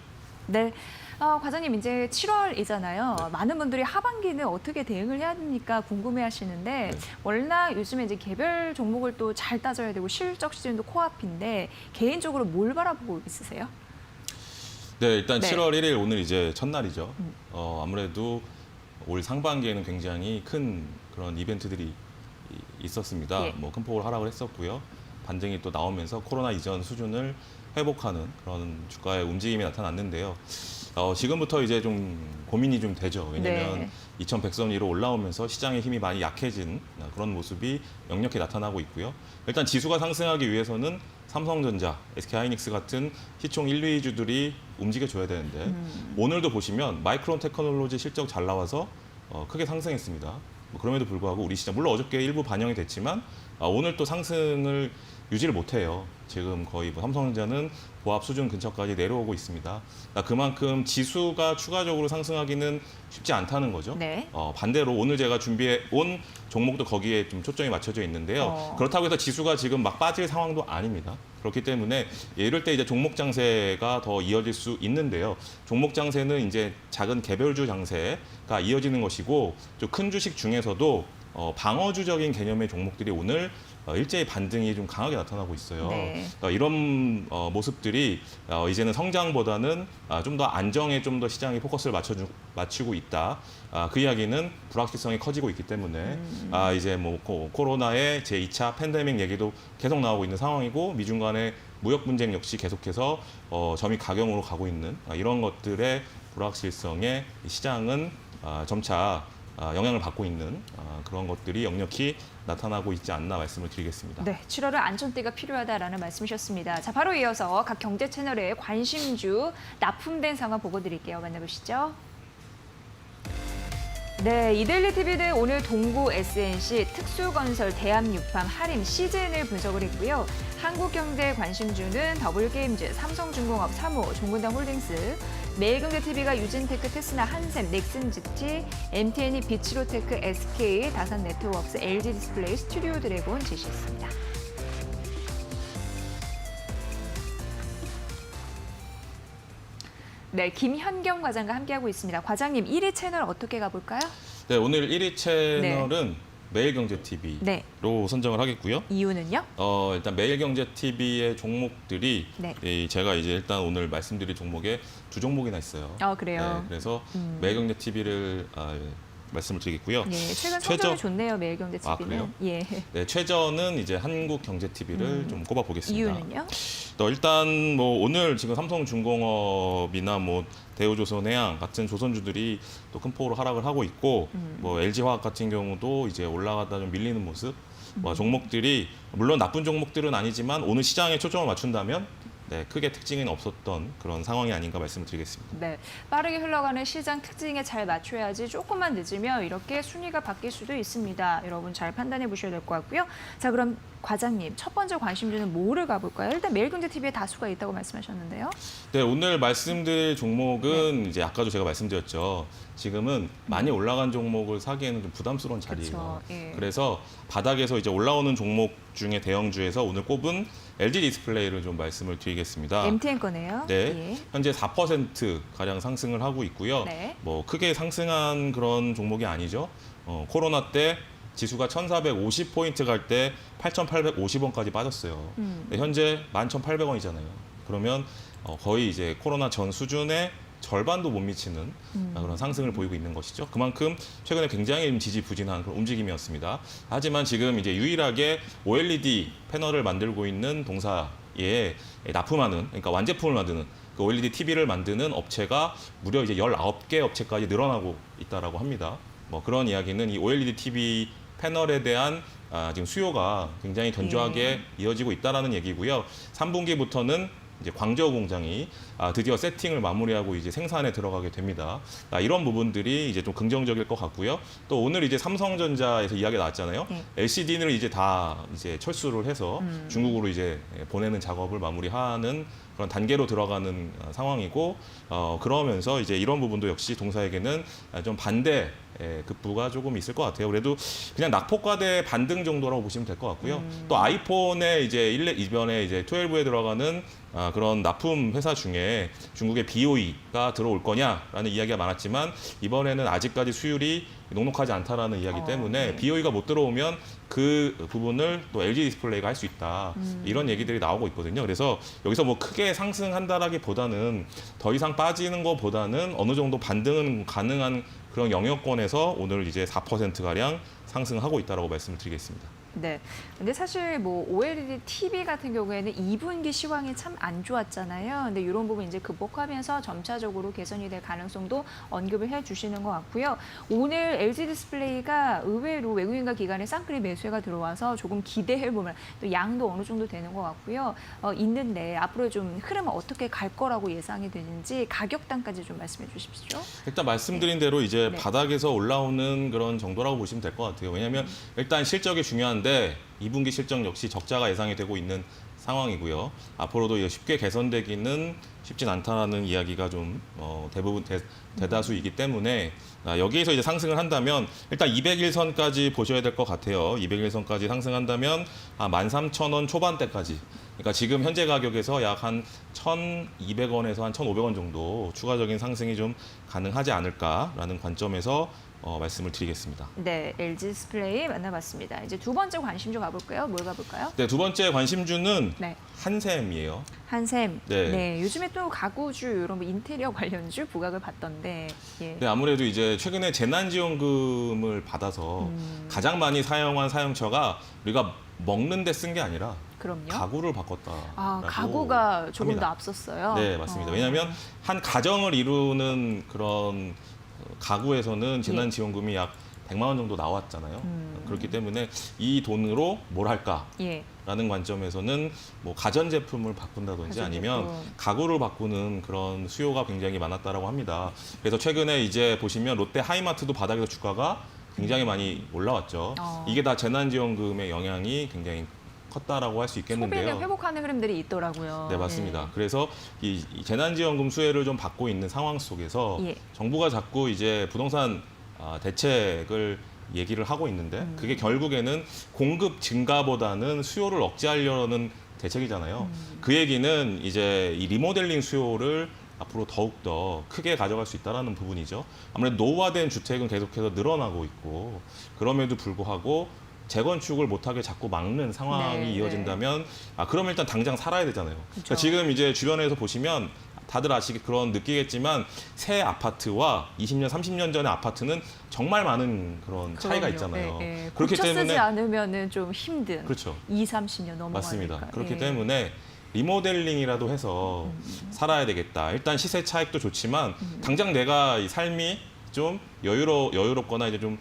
네. 과장님 이제 7월이잖아요. 많은 분들이 하반기는 어떻게 대응을 해야 됩니까 궁금해 하시는데 워낙 요즘에 이제 개별 종목을 또 잘 따져야 되고 실적 시즌도 코앞인데 개인적으로 뭘 바라보고 있으세요? 네, 일단 네. 7월 1일 오늘 이제 첫날이죠. 아무래도 올 상반기에는 굉장히 큰 그런 이벤트들이 있었습니다. 예. 뭐 큰 폭으로 하락을 했었고요. 반등이 또 나오면서 코로나 이전 수준을 회복하는 그런 주가의 움직임이 나타났는데요. 지금부터 이제 좀 고민이 좀 되죠. 왜냐하면 네. 2100선 위로 올라오면서 시장의 힘이 많이 약해진 그런 모습이 역력히 나타나고 있고요. 일단 지수가 상승하기 위해서는 삼성전자, SK하이닉스 같은 시총 1, 2주들이 움직여줘야 되는데 오늘도 보시면 마이크론 테크놀로지 실적 잘 나와서 크게 상승했습니다. 뭐 그럼에도 불구하고 우리 시장, 물론 어저께 일부 반영이 됐지만 오늘 또 상승을 유지를 못해요. 지금 거의 뭐 삼성전자는 보합 수준 근처까지 내려오고 있습니다. 그만큼 지수가 추가적으로 상승하기는 쉽지 않다는 거죠. 네. 반대로 오늘 제가 준비해 온 종목도 거기에 좀 초점이 맞춰져 있는데요. 그렇다고 해서 지수가 지금 막 빠질 상황도 아닙니다. 그렇기 때문에 이럴 때 이제 종목 장세가 더 이어질 수 있는데요. 종목 장세는 이제 작은 개별주 장세가 이어지는 것이고 좀 큰 주식 중에서도 방어주적인 개념의 종목들이 오늘 일제히 반등이 좀 강하게 나타나고 있어요. 네. 이런 모습들이 이제는 성장보다는 좀 더 안정에 좀 더 시장이 포커스를 맞추고 있다. 그 이야기는 불확실성이 커지고 있기 때문에 이제 뭐 코로나의 제2차 팬데믹 얘기도 계속 나오고 있는 상황이고 미중 간의 무역 분쟁 역시 계속해서 점이 가경으로 가고 있는 이런 것들의 불확실성에 시장은 점차 영향을 받고 있는 그런 것들이 역력히 나타나고 있지 않나 말씀을 드리겠습니다. 네, 7월은 안전띠가 필요하다라는 말씀이셨습니다. 자, 바로 이어서 각 경제 채널의 관심주 납품된 상황 보고 드릴게요. 만나보시죠. 네, 이데일리 TV는 오늘 동구 SNC, 특수건설, 대한육팜, 하림, CJN을 분석을 했고요. 한국경제 관심주는 더블게임즈, 삼성중공업, 사모, 종근당 홀딩스, 매일경제TV가 유진테크, 테스나, 한샘, 넥슨GT, MTN이 비치로테크, SK, 다산네트워크스, LG디스플레이, 스튜디오 드래곤 제시했습니다. 네, 김현경 과장과 함께하고 있습니다. 과장님, 1위 채널 어떻게 가볼까요? 네, 오늘 1위 채널은 매일경제TV로 네. 선정을 하겠고요. 이유는요? 일단 매일경제TV의 종목들이 네. 제가 이제 일단 오늘 말씀드릴 종목에 두 종목이나 있어요. 그래요? 네, 그래서 매일경제TV를 말씀을 드리겠고요. 네, 최근 성적이 좋네요, 매일경제TV는. 그래요? 예. 네, 최저는 이제 한국경제TV를 좀 꼽아보겠습니다. 이유는요? 일단 뭐 오늘 지금 삼성중공업이나 뭐 대우조선해양 같은 조선주들이 또 큰 폭으로 하락을 하고 있고 뭐 LG화학 같은 경우도 이제 올라가다 좀 밀리는 모습. 종목들이 물론 나쁜 종목들은 아니지만 오늘 시장에 초점을 맞춘다면 크게 특징은 없었던 그런 상황이 아닌가 말씀을 드리겠습니다. 네, 빠르게 흘러가는 시장 특징에 잘 맞춰야지 조금만 늦으면 이렇게 순위가 바뀔 수도 있습니다. 여러분 잘 판단해 보셔야 될 것 같고요. 자, 그럼 과장님, 첫 번째 관심주는 뭐를 가볼까요? 일단 매일경제TV에 다수가 있다고 말씀하셨는데요. 네, 오늘 말씀드릴 종목은 이제 아까도 제가 말씀드렸죠. 지금은 많이 올라간 종목을 사기에는 좀 부담스러운 자리예요. 그렇죠. 예. 그래서 바닥에서 이제 올라오는 종목 중에 대형주에서 오늘 꼽은 LG 디스플레이를 좀 말씀을 드리겠습니다. MTN 거네요. 네, 예. 현재 4% 가량 상승을 하고 있고요. 네. 뭐 크게 상승한 그런 종목이 아니죠. 코로나 때 지수가 1,450포인트 갈 때 8,850원까지 빠졌어요. 네, 현재 11,800원이잖아요. 그러면 거의 이제 코로나 전 수준의 절반도 못 미치는 그런 상승을 보이고 있는 것이죠. 그만큼 최근에 굉장히 지지부진한 그런 움직임이었습니다. 하지만 지금 이제 유일하게 OLED 패널을 만들고 있는 동사에 납품하는, 그러니까 완제품을 만드는 그 OLED TV를 만드는 업체가 무려 이제 19개 업체까지 늘어나고 있다라고 합니다. 뭐 그런 이야기는 이 OLED TV 패널에 대한 지금 수요가 굉장히 견조하게 이어지고 있다라는 얘기고요. 3분기부터는 이제 광저우 공장이 드디어 세팅을 마무리하고 이제 생산에 들어가게 됩니다. 이런 부분들이 이제 좀 긍정적일 것 같고요. 또 오늘 이제 삼성전자에서 이야기가 나왔잖아요. LCD를 이제 다 이제 철수를 해서 중국으로 이제 보내는 작업을 마무리하는 그런 단계로 들어가는 상황이고, 그러면서 이제 이런 부분도 역시 동사에게는 좀 반대 급부가 조금 있을 것 같아요. 그래도 그냥 낙폭과대 반등 정도라고 보시면 될 것 같고요. 또 아이폰에 이제 이번에 이제 12에 들어가는 그런 납품 회사 중에 중국의 BOE가 들어올 거냐라는 이야기가 많았지만 이번에는 아직까지 수율이 녹록하지 않다라는 이야기 때문에 네. BOE가 못 들어오면 그 부분을 또 LG 디스플레이가 할 수 있다. 이런 얘기들이 나오고 있거든요. 그래서 여기서 뭐 크게 상승한다라기보다는 더 이상 빠지는 것보다는 어느 정도 반등은 가능한 그런 영역권에서 오늘 이제 4%가량 상승하고 있다라고 말씀을 드리겠습니다. 네. 근데 사실 뭐 OLED TV 같은 경우에는 2분기 시황이 참 안 좋았잖아요. 근데 이런 부분 이제 극복하면서 점차적으로 개선이 될 가능성도 언급을 해 주시는 것 같고요. 오늘 LG 디스플레이가 의외로 외국인과 기관의 쌍끌이 매수가 들어와서 조금 기대해 보면 또 양도 어느 정도 되는 것 같고요. 있는데 앞으로 좀 흐름은 어떻게 갈 거라고 예상이 되는지 가격단까지 좀 말씀해 주십시오. 일단 말씀드린 대로 이제 네. 바닥에서 올라오는 그런 정도라고 보시면 될 것 같아요. 왜냐하면 일단 실적이 중요한데 2분기 실적 역시 적자가 예상이 되고 있는 상황이고요. 앞으로도 이게 쉽게 개선되기는 쉽진 않다는 이야기가 좀 대부분 대다수이기 때문에 여기에서 이제 상승을 한다면 일단 200일선까지 보셔야 될 것 같아요. 200일선까지 상승한다면 13,000원 초반대까지. 그러니까 지금 현재 가격에서 약 한 1,200원에서 한 1,500원 정도 추가적인 상승이 좀 가능하지 않을까라는 관점에서 말씀을 드리겠습니다. 네, LG 디스플레이 만나봤습니다. 이제 두 번째 관심주 가볼까요? 뭘 가볼까요? 네, 두 번째 관심주는 네. 한샘이에요. 한샘. 네. 요즘에 또 가구주 이런 뭐 인테리어 관련주 부각을 받던데. 예. 네, 아무래도 이제 최근에 재난지원금을 받아서 가장 많이 사용한 사용처가 우리가 먹는 데 쓴 게 아니라 그럼요. 가구를 바꿨다. 가구가 조금 더 앞섰어요. 네, 맞습니다. 왜냐하면 한 가정을 이루는 그런 가구에서는 재난지원금이 약 100만 원 정도 나왔잖아요. 그렇기 때문에 이 돈으로 뭘 할까? 예. 라는 관점에서는 뭐 가전제품을 바꾼다든지 가전제품. 아니면 가구를 바꾸는 그런 수요가 굉장히 많았다라고 합니다. 그래서 최근에 이제 보시면 롯데 하이마트도 바닥에서 주가가 굉장히 많이 올라왔죠. 이게 다 재난지원금의 영향이 굉장히 컸다라고 할 수 있겠는데요. 소비를 회복하는 흐름들이 있더라고요. 네, 맞습니다. 예. 그래서 이 재난지원금 수혜를 좀 받고 있는 상황 속에서 예. 정부가 자꾸 이제 부동산 대책을 얘기를 하고 있는데 그게 결국에는 공급 증가보다는 수요를 억제하려는 대책이잖아요. 그 얘기는 이제 이 리모델링 수요를 앞으로 더욱더 크게 가져갈 수 있다는 부분이죠. 아무래도 노후화된 주택은 계속해서 늘어나고 있고 그럼에도 불구하고 재건축을 못하게 자꾸 막는 상황이 네, 이어진다면 그러면 일단 당장 살아야 되잖아요. 그러니까 지금 이제 주변에서 보시면 다들 그런 느끼겠지만 새 아파트와 20년, 30년 전의 아파트는 정말 많은 그런 차이가 그럼요. 있잖아요. 예, 예. 그렇기 고쳐 쓰지 때문에 않으면은 좀 힘든 그렇죠. 2, 30년 넘어가니까. 맞습니다. 그렇기 예. 때문에 리모델링이라도 해서 살아야 되겠다. 일단 시세 차익도 좋지만 당장 내가 이 삶이 좀 여유롭거나 이제 좀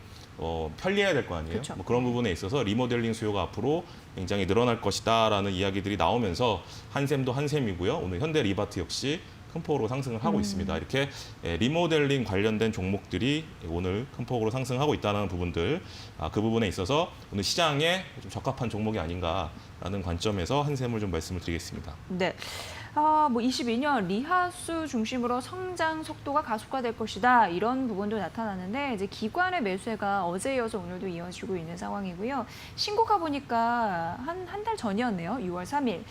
편리해야 될 거 아니에요. 그쵸. 뭐 그런 부분에 있어서 리모델링 수요가 앞으로 굉장히 늘어날 것이다라는 이야기들이 나오면서 한샘도 한샘이고요. 오늘 현대 리바트 역시 큰 폭으로 상승을 하고 있습니다. 이렇게 리모델링 관련된 종목들이 오늘 큰 폭으로 상승하고 있다는 부분들, 그 부분에 있어서 오늘 시장에 좀 적합한 종목이 아닌가라는 관점에서 한샘을 좀 말씀을 드리겠습니다. 네. 뭐 22년 리하수 중심으로 성장 속도가 가속화될 것이다. 이런 부분도 나타나는데 이제 기관의 매수세가 어제 이어서 오늘도 이어지고 있는 상황이고요. 신고가 보니까 한 달 전이었네요. 6월 3일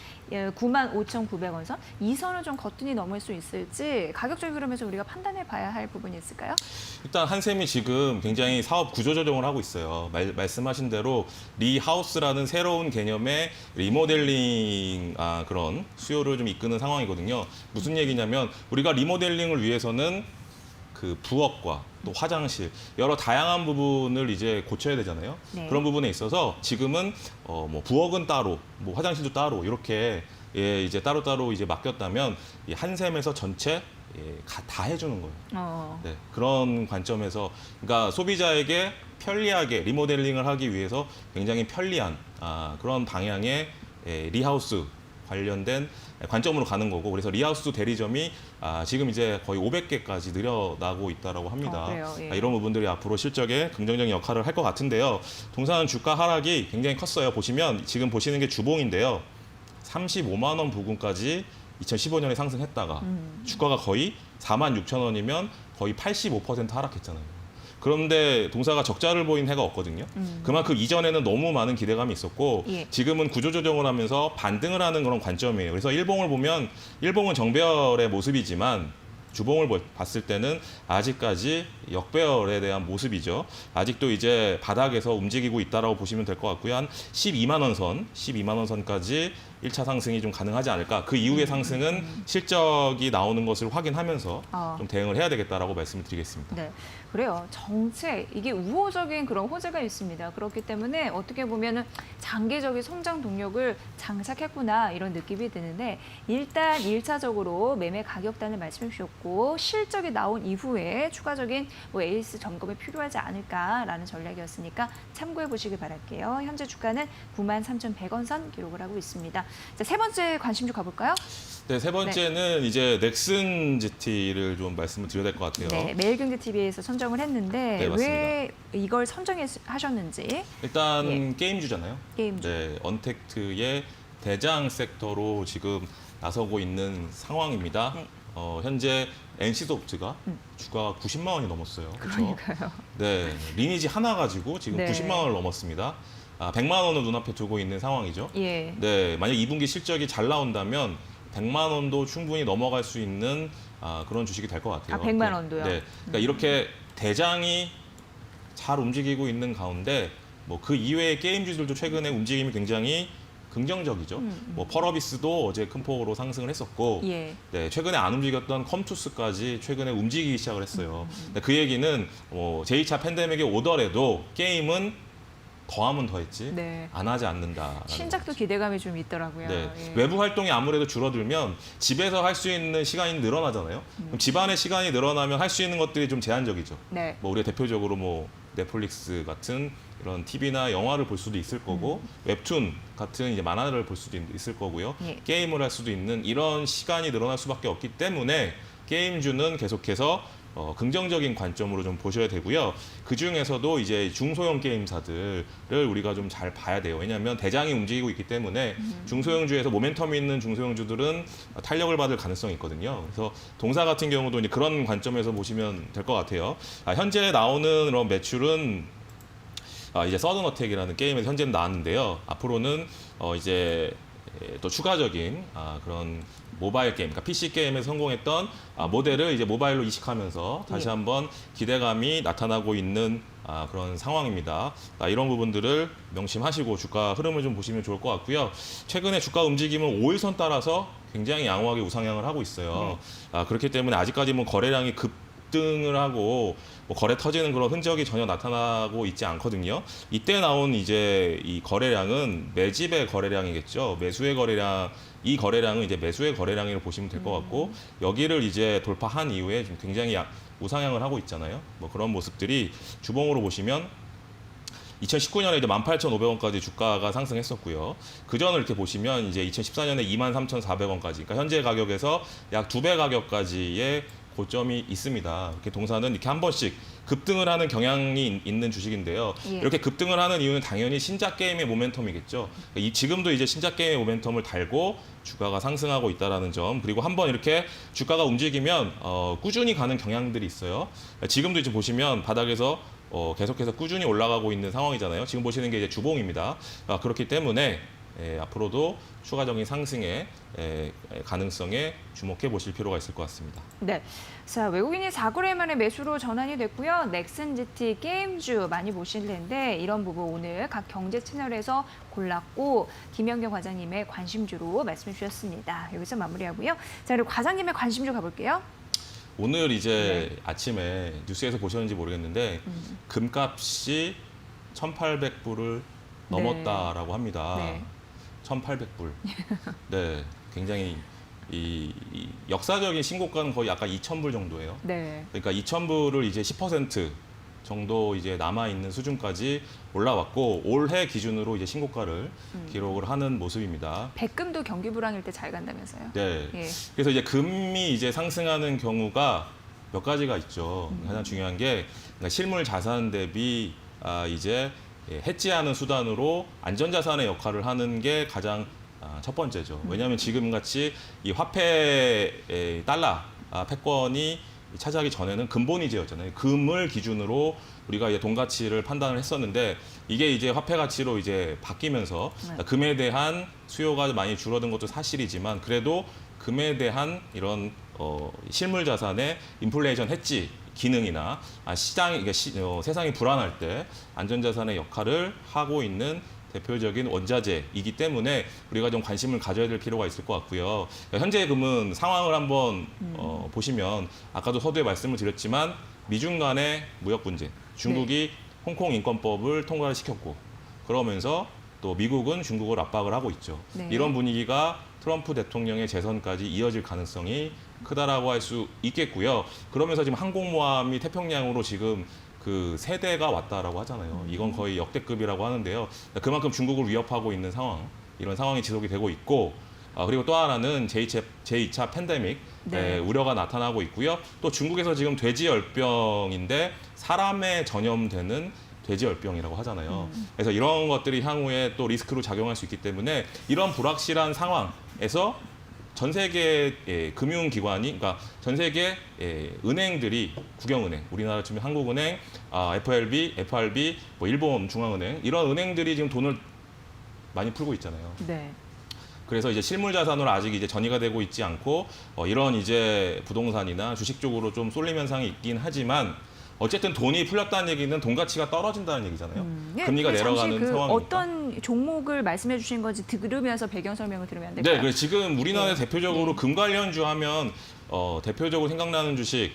95,900원 선. 이 선을 좀 거뜬히 넘을 수 있을지 가격적 흐름에서 우리가 판단해 봐야 할 부분이 있을까요? 일단 한샘이 지금 굉장히 사업 구조 조정을 하고 있어요. 말씀하신 대로 리하우스라는 새로운 개념의 리모델링 그런 수요를 좀 이끄는 상황이거든요. 무슨 얘기냐면 우리가 리모델링을 위해서는 그 부엌과 또 화장실 여러 다양한 부분을 이제 고쳐야 되잖아요. 네. 그런 부분에 있어서 지금은 뭐 부엌은 따로, 뭐 화장실도 따로 이렇게 이제 따로따로 이제 맡겼다면 이 한샘에서 전체 다 해주는 거예요. 네, 그런 관점에서 그러니까 소비자에게 편리하게 리모델링을 하기 위해서 굉장히 편리한 그런 방향의 리하우스 관련된 관점으로 가는 거고 그래서 리하우스 대리점이 지금 이제 거의 500개까지 늘어나고 있다라고 합니다. 그래요? 예. 이런 부분들이 앞으로 실적에 긍정적인 역할을 할 것 같은데요. 동사는 주가 하락이 굉장히 컸어요. 보시면 지금 보시는 게 주봉인데요. 35만 원 부근까지 2015년에 상승했다가 주가가 거의 46,000원이면 거의 85% 하락했잖아요. 그런데 동사가 적자를 보인 해가 없거든요. 그만큼 이전에는 너무 많은 기대감이 있었고 예. 지금은 구조조정을 하면서 반등을 하는 그런 관점이에요. 그래서 일봉을 보면 일봉은 정배열의 모습이지만 주봉을 봤을 때는 아직까지 역배열에 대한 모습이죠. 아직도 이제 바닥에서 움직이고 있다라고 보시면 될 것 같고요. 한 12만 원 선까지 1차 상승이 좀 가능하지 않을까. 그 이후의 상승은 실적이 나오는 것을 확인하면서 좀 대응을 해야 되겠다라고 말씀을 드리겠습니다. 네, 그래요. 정책 이게 우호적인 그런 호재가 있습니다. 그렇기 때문에 어떻게 보면은 장기적인 성장 동력을 장착했구나 이런 느낌이 드는데 일단 1차적으로 매매 가격단을 말씀해 주셨고 실적이 나온 이후에 추가적인 뭐 에이스 점검이 필요하지 않을까라는 전략이었으니까 참고해 보시길 바랄게요. 현재 주가는 93,100원 선 기록을 하고 있습니다. 자, 세 번째 관심주 가볼까요? 네, 세 번째는 이제 넥슨 GT를 좀 말씀을 드려야 될 것 같아요. 네, 매일경제TV에서 선정을 했는데 네, 맞습니다. 왜 이걸 선정하셨는지. 일단 예. 게임주잖아요. 게임주. 네, 언택트의 대장 섹터로 지금 나서고 있는 상황입니다. 네. 현재 NC소프트가 주가가 90만 원이 넘었어요. 그렇죠? 그러니까요. 네, 리니지 하나 가지고 지금 네. 90만 원을 넘었습니다. 100만 원을 눈앞에 두고 있는 상황이죠. 예. 네, 만약 2분기 실적이 잘 나온다면 100만 원도 충분히 넘어갈 수 있는 그런 주식이 될 것 같아요. 100만 원도요? 네, 그러니까 이렇게 대장이 잘 움직이고 있는 가운데 뭐 그 이외의 게임주들도 최근에 움직임이 굉장히 긍정적이죠. 뭐 펄어비스도 어제 큰 폭으로 상승을 했었고, 예. 네, 최근에 안 움직였던 컴투스까지 최근에 움직이기 시작을 했어요. 근데 그 얘기는 제2차 팬데믹이 오더라도 게임은 더하면 더했지 네. 안 하지 않는다. 신작도 기대감이 좀 있더라고요. 네. 예. 외부 활동이 아무래도 줄어들면 집에서 할 수 있는 시간이 늘어나잖아요. 그럼 집안의 시간이 늘어나면 할 수 있는 것들이 좀 제한적이죠. 네. 뭐 우리가 대표적으로 뭐 넷플릭스 같은 이런 TV나 영화를 볼 수도 있을 거고 웹툰 같은 이제 만화를 볼 수도 있을 거고요. 예. 게임을 할 수도 있는 이런 시간이 늘어날 수밖에 없기 때문에 게임주는 계속해서 긍정적인 관점으로 좀 보셔야 되고요. 그 중에서도 이제 중소형 게임사들을 우리가 좀 잘 봐야 돼요. 왜냐하면 대장이 움직이고 있기 때문에 중소형주에서 모멘텀이 있는 중소형주들은 탄력을 받을 가능성이 있거든요. 그래서 동사 같은 경우도 이제 그런 관점에서 보시면 될 것 같아요. 현재 나오는 그런 매출은 이제 서든어택이라는 게임에서 현재는 나왔는데요. 앞으로는 이제 또 추가적인 그런 모바일 게임, 그러니까 PC 게임에 성공했던 모델을 이제 모바일로 이식하면서 다시 예. 한번 기대감이 나타나고 있는 그런 상황입니다. 이런 부분들을 명심하시고 주가 흐름을 좀 보시면 좋을 것 같고요. 최근에 주가 움직임은 5일선 따라서 굉장히 양호하게 우상향을 하고 있어요. 그렇기 때문에 아직까지 뭐 거래량이 급등을 하고 뭐 거래 터지는 그런 흔적이 전혀 나타나고 있지 않거든요. 이때 나온 이제 이 거래량은 매집의 거래량이겠죠. 매수의 거래량, 이 거래량은 이제 매수의 거래량이라고 보시면 될 것 같고 여기를 이제 돌파한 이후에 좀 굉장히 우상향을 하고 있잖아요. 뭐 그런 모습들이 주봉으로 보시면 2019년에 이제 18,500원까지 주가가 상승했었고요. 그 전을 이렇게 보시면 이제 2014년에 23,400원까지, 그러니까 현재 가격에서 약 2배 가격까지의 고점이 있습니다. 이렇게 동사는 이렇게 한 번씩 급등을 하는 경향이 있는 주식인데요. 예. 이렇게 급등을 하는 이유는 당연히 신작 게임의 모멘텀이겠죠. 지금도 이제 신작 게임의 모멘텀을 달고 주가가 상승하고 있다라는 점, 그리고 한번 이렇게 주가가 움직이면 꾸준히 가는 경향들이 있어요. 지금도 이제 보시면 바닥에서 계속해서 꾸준히 올라가고 있는 상황이잖아요. 지금 보시는 게 이제 주봉입니다. 그렇기 때문에 앞으로도 추가적인 상승의 가능성에 주목해 보실 필요가 있을 것 같습니다. 네. 자, 외국인이 4거래 만에 매수로 전환이 됐고요. 넥슨 GT 게임주 많이 보실 텐데 이런 부분 오늘 각 경제 채널에서 골랐고 김연경 과장님의 관심주로 말씀해 주셨습니다. 여기서 마무리하고요. 자, 그리고 과장님의 관심주 가볼게요. 오늘 이제 네. 아침에 뉴스에서 보셨는지 모르겠는데 금값이 1,800불을 넘었다라고 합니다. 네. 1,800불. 네, 굉장히 이 역사적인 신고가는 거의 약간 2,000불 정도예요. 네. 그러니까 2,000불을 이제 10% 정도 이제 남아 있는 수준까지 올라왔고 올해 기준으로 이제 신고가를 기록을 하는 모습입니다. 백금도 경기 불황일 때 잘 간다면서요? 네. 예. 그래서 이제 금이 이제 상승하는 경우가 몇 가지가 있죠. 가장 중요한 게 그러니까 실물 자산 대비 이제 해지하는 수단으로 안전자산의 역할을 하는 게 가장 첫 번째죠. 왜냐하면 지금 같이 이 화폐 달러 패권이 차지하기 전에는 금본위제였잖아요. 금을 기준으로 우리가 이제 돈 가치를 판단을 했었는데 이게 이제 화폐 가치로 이제 바뀌면서 네. 금에 대한 수요가 많이 줄어든 것도 사실이지만 그래도 금에 대한 이런 실물 자산의 인플레이션 해지 기능이나 시장이 그러니까 세상이 불안할 때 안전자산의 역할을 하고 있는 대표적인 원자재이기 때문에 우리가 좀 관심을 가져야 될 필요가 있을 것 같고요. 현재 금은 상황을 한번 보시면 아까도 서두에 말씀을 드렸지만 미중 간의 무역 분쟁, 중국이 홍콩 인권법을 통과를 시켰고 그러면서 또 미국은 중국을 압박을 하고 있죠. 네. 이런 분위기가 트럼프 대통령의 재선까지 이어질 가능성이 크다라고 할 수 있겠고요. 그러면서 지금 항공모함이 태평양으로 지금 그 세대가 왔다라고 하잖아요. 이건 거의 역대급이라고 하는데요. 그만큼 중국을 위협하고 있는 상황, 이런 상황이 지속이 되고 있고, 그리고 또 하나는 제2차 팬데믹 우려가 나타나고 있고요. 또 중국에서 지금 돼지열병인데 사람에 전염되는 돼지열병이라고 하잖아요. 그래서 이런 것들이 향후에 또 리스크로 작용할 수 있기 때문에 이런 불확실한 상황에서 전 세계 금융기관이, 그러니까 전 세계 은행들이, 국영은행, 우리나라 치면 한국은행, FRB, 뭐 일본 중앙은행, 이런 은행들이 지금 돈을 많이 풀고 있잖아요. 네. 그래서 이제 실물 자산으로 아직 이제 전이가 되고 있지 않고 이런 이제 부동산이나 주식 쪽으로 좀 쏠림 현상이 있긴 하지만 어쨌든 돈이 풀렸다는 얘기는 돈 가치가 떨어진다는 얘기잖아요. 금리가 내려가는 상황이니까. 어떤 종목을 말씀해 주신 건지 들으면서 배경 설명을 들으면 안 될까요? 네, 그래서 지금 우리나라에 대표적으로 금 관련주 하면 대표적으로 생각나는 주식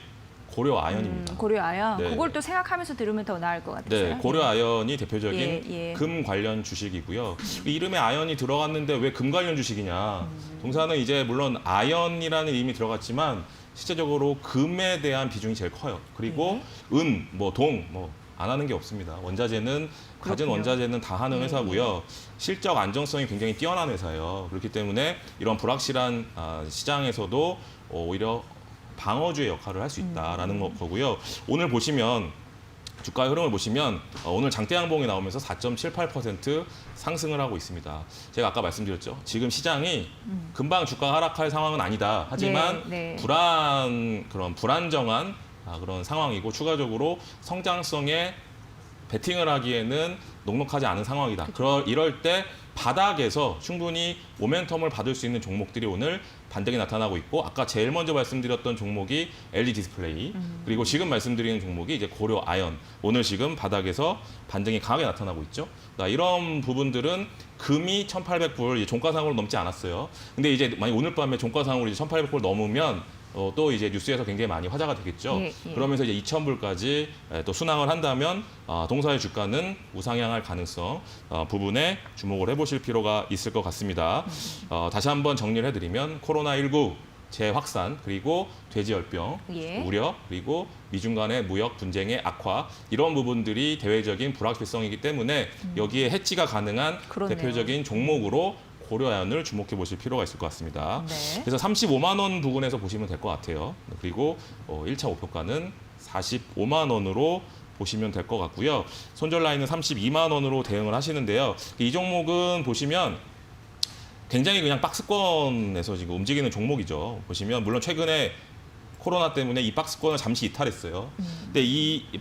고려 아연입니다. 고려 아연. 네. 그걸 또 생각하면서 들으면 더 나을 것 같아요. 네, 고려 아연이 대표적인 예. 금 관련 주식이고요. 이 이름에 아연이 들어갔는데 왜 금 관련 주식이냐? 동사는 이제 물론 아연이라는 이름이 들어갔지만 실제적으로 금에 대한 비중이 제일 커요. 그리고 은, 뭐 동, 뭐 안 하는 게 없습니다. 원자재는 가진 그렇군요. 원자재는 다 하는 회사고요. 실적 안정성이 굉장히 뛰어난 회사예요. 그렇기 때문에 이런 불확실한 시장에서도 오히려 방어주의 역할을 할 수 있다라는 거고요. 오늘 보시면 주가의 흐름을 보시면 오늘 장대양봉이 나오면서 4.78% 상승을 하고 있습니다. 제가 아까 말씀드렸죠. 지금 시장이 금방 주가가 하락할 상황은 아니다. 하지만 네. 그런 불안정한 그런 상황이고 추가적으로 성장성에 베팅을 하기에는 녹록하지 않은 상황이다. 이럴 때 바닥에서 충분히 모멘텀을 받을 수 있는 종목들이 오늘 반등이 나타나고 있고 아까 제일 먼저 말씀드렸던 종목이 LG 디스플레이 그리고 지금 말씀드리는 종목이 이제 고려 아연 오늘 지금 바닥에서 반등이 강하게 나타나고 있죠. 이런 부분들은 금이 1,800불 종가상으로 넘지 않았어요. 근데 이제 만약 오늘 밤에 종가상으로 이제 1,800불 넘으면 또 이제 뉴스에서 굉장히 많이 화제가 되겠죠. 예. 그러면서 이제 2,000불까지 또 순항을 한다면 동사의 주가는 우상향할 가능성 부분에 주목을 해보실 필요가 있을 것 같습니다. 다시 한번 정리를 해드리면 코로나19 재확산 그리고 돼지열병 우려 그리고 미중 간의 무역 분쟁의 악화 이런 부분들이 대외적인 불확실성이기 때문에 여기에 해지가 가능한 그렇네요. 대표적인 종목으로 고려아연을 주목해 보실 필요가 있을 것 같습니다. 네. 그래서 35만 원 부근에서 보시면 될 것 같아요. 그리고 1차 목표가는 45만 원으로 보시면 될 것 같고요. 손절 라인은 32만 원으로 대응을 하시는데요. 이 종목은 보시면 굉장히 그냥 박스권에서 지금 움직이는 종목이죠. 보시면 물론 최근에 코로나 때문에 이 박스권을 잠시 이탈했어요. 근데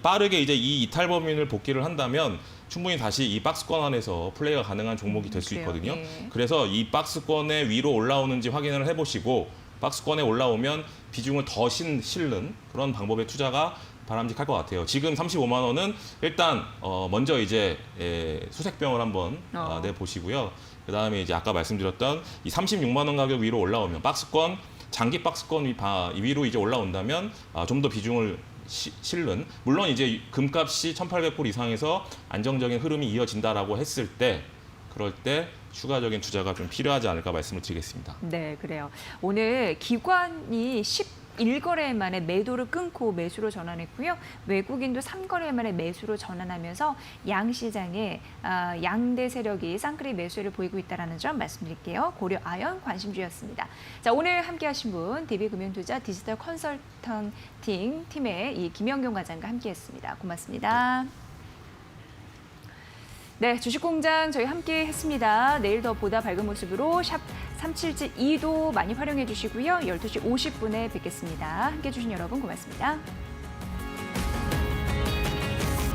빠르게 이제 이 이탈 범위를 복귀를 한다면 충분히 다시 이 박스권 안에서 플레이가 가능한 종목이 될 수 있거든요. 예. 그래서 이 박스권의 위로 올라오는지 확인을 해보시고 박스권에 올라오면 비중을 더 실는 그런 방법의 투자가 바람직할 것 같아요. 지금 35만 원은 일단 먼저 이제 수색병을 한번 내보시고요. 그다음에 이제 아까 말씀드렸던 이 36만 원 가격 위로 올라오면 박스권 장기 박스권 위로 이제 올라온다면 좀 더 비중을 실는 물론 이제 금값이 1,800불 이상에서 안정적인 흐름이 이어진다라고 했을 때 그럴 때 추가적인 투자가 좀 필요하지 않을까 말씀을 드리겠습니다. 네, 그래요. 오늘 기관이 11거래 만에 매도를 끊고 매수로 전환했고요. 외국인도 3거래 만에 매수로 전환하면서 양시장에 양대 세력이 쌍끌이 매수를 보이고 있다는 점 말씀드릴게요. 고려 아연 관심주였습니다. 자, 오늘 함께하신 분 DB금융투자 디지털 컨설팅 팀의 이 김영경 과장과 함께했습니다. 고맙습니다. 네, 주식공장 저희 함께 했습니다. 내일 더 보다 밝은 모습으로 샵 3772도 많이 활용해 주시고요. 12시 50분에 뵙겠습니다. 함께해 주신 여러분 고맙습니다.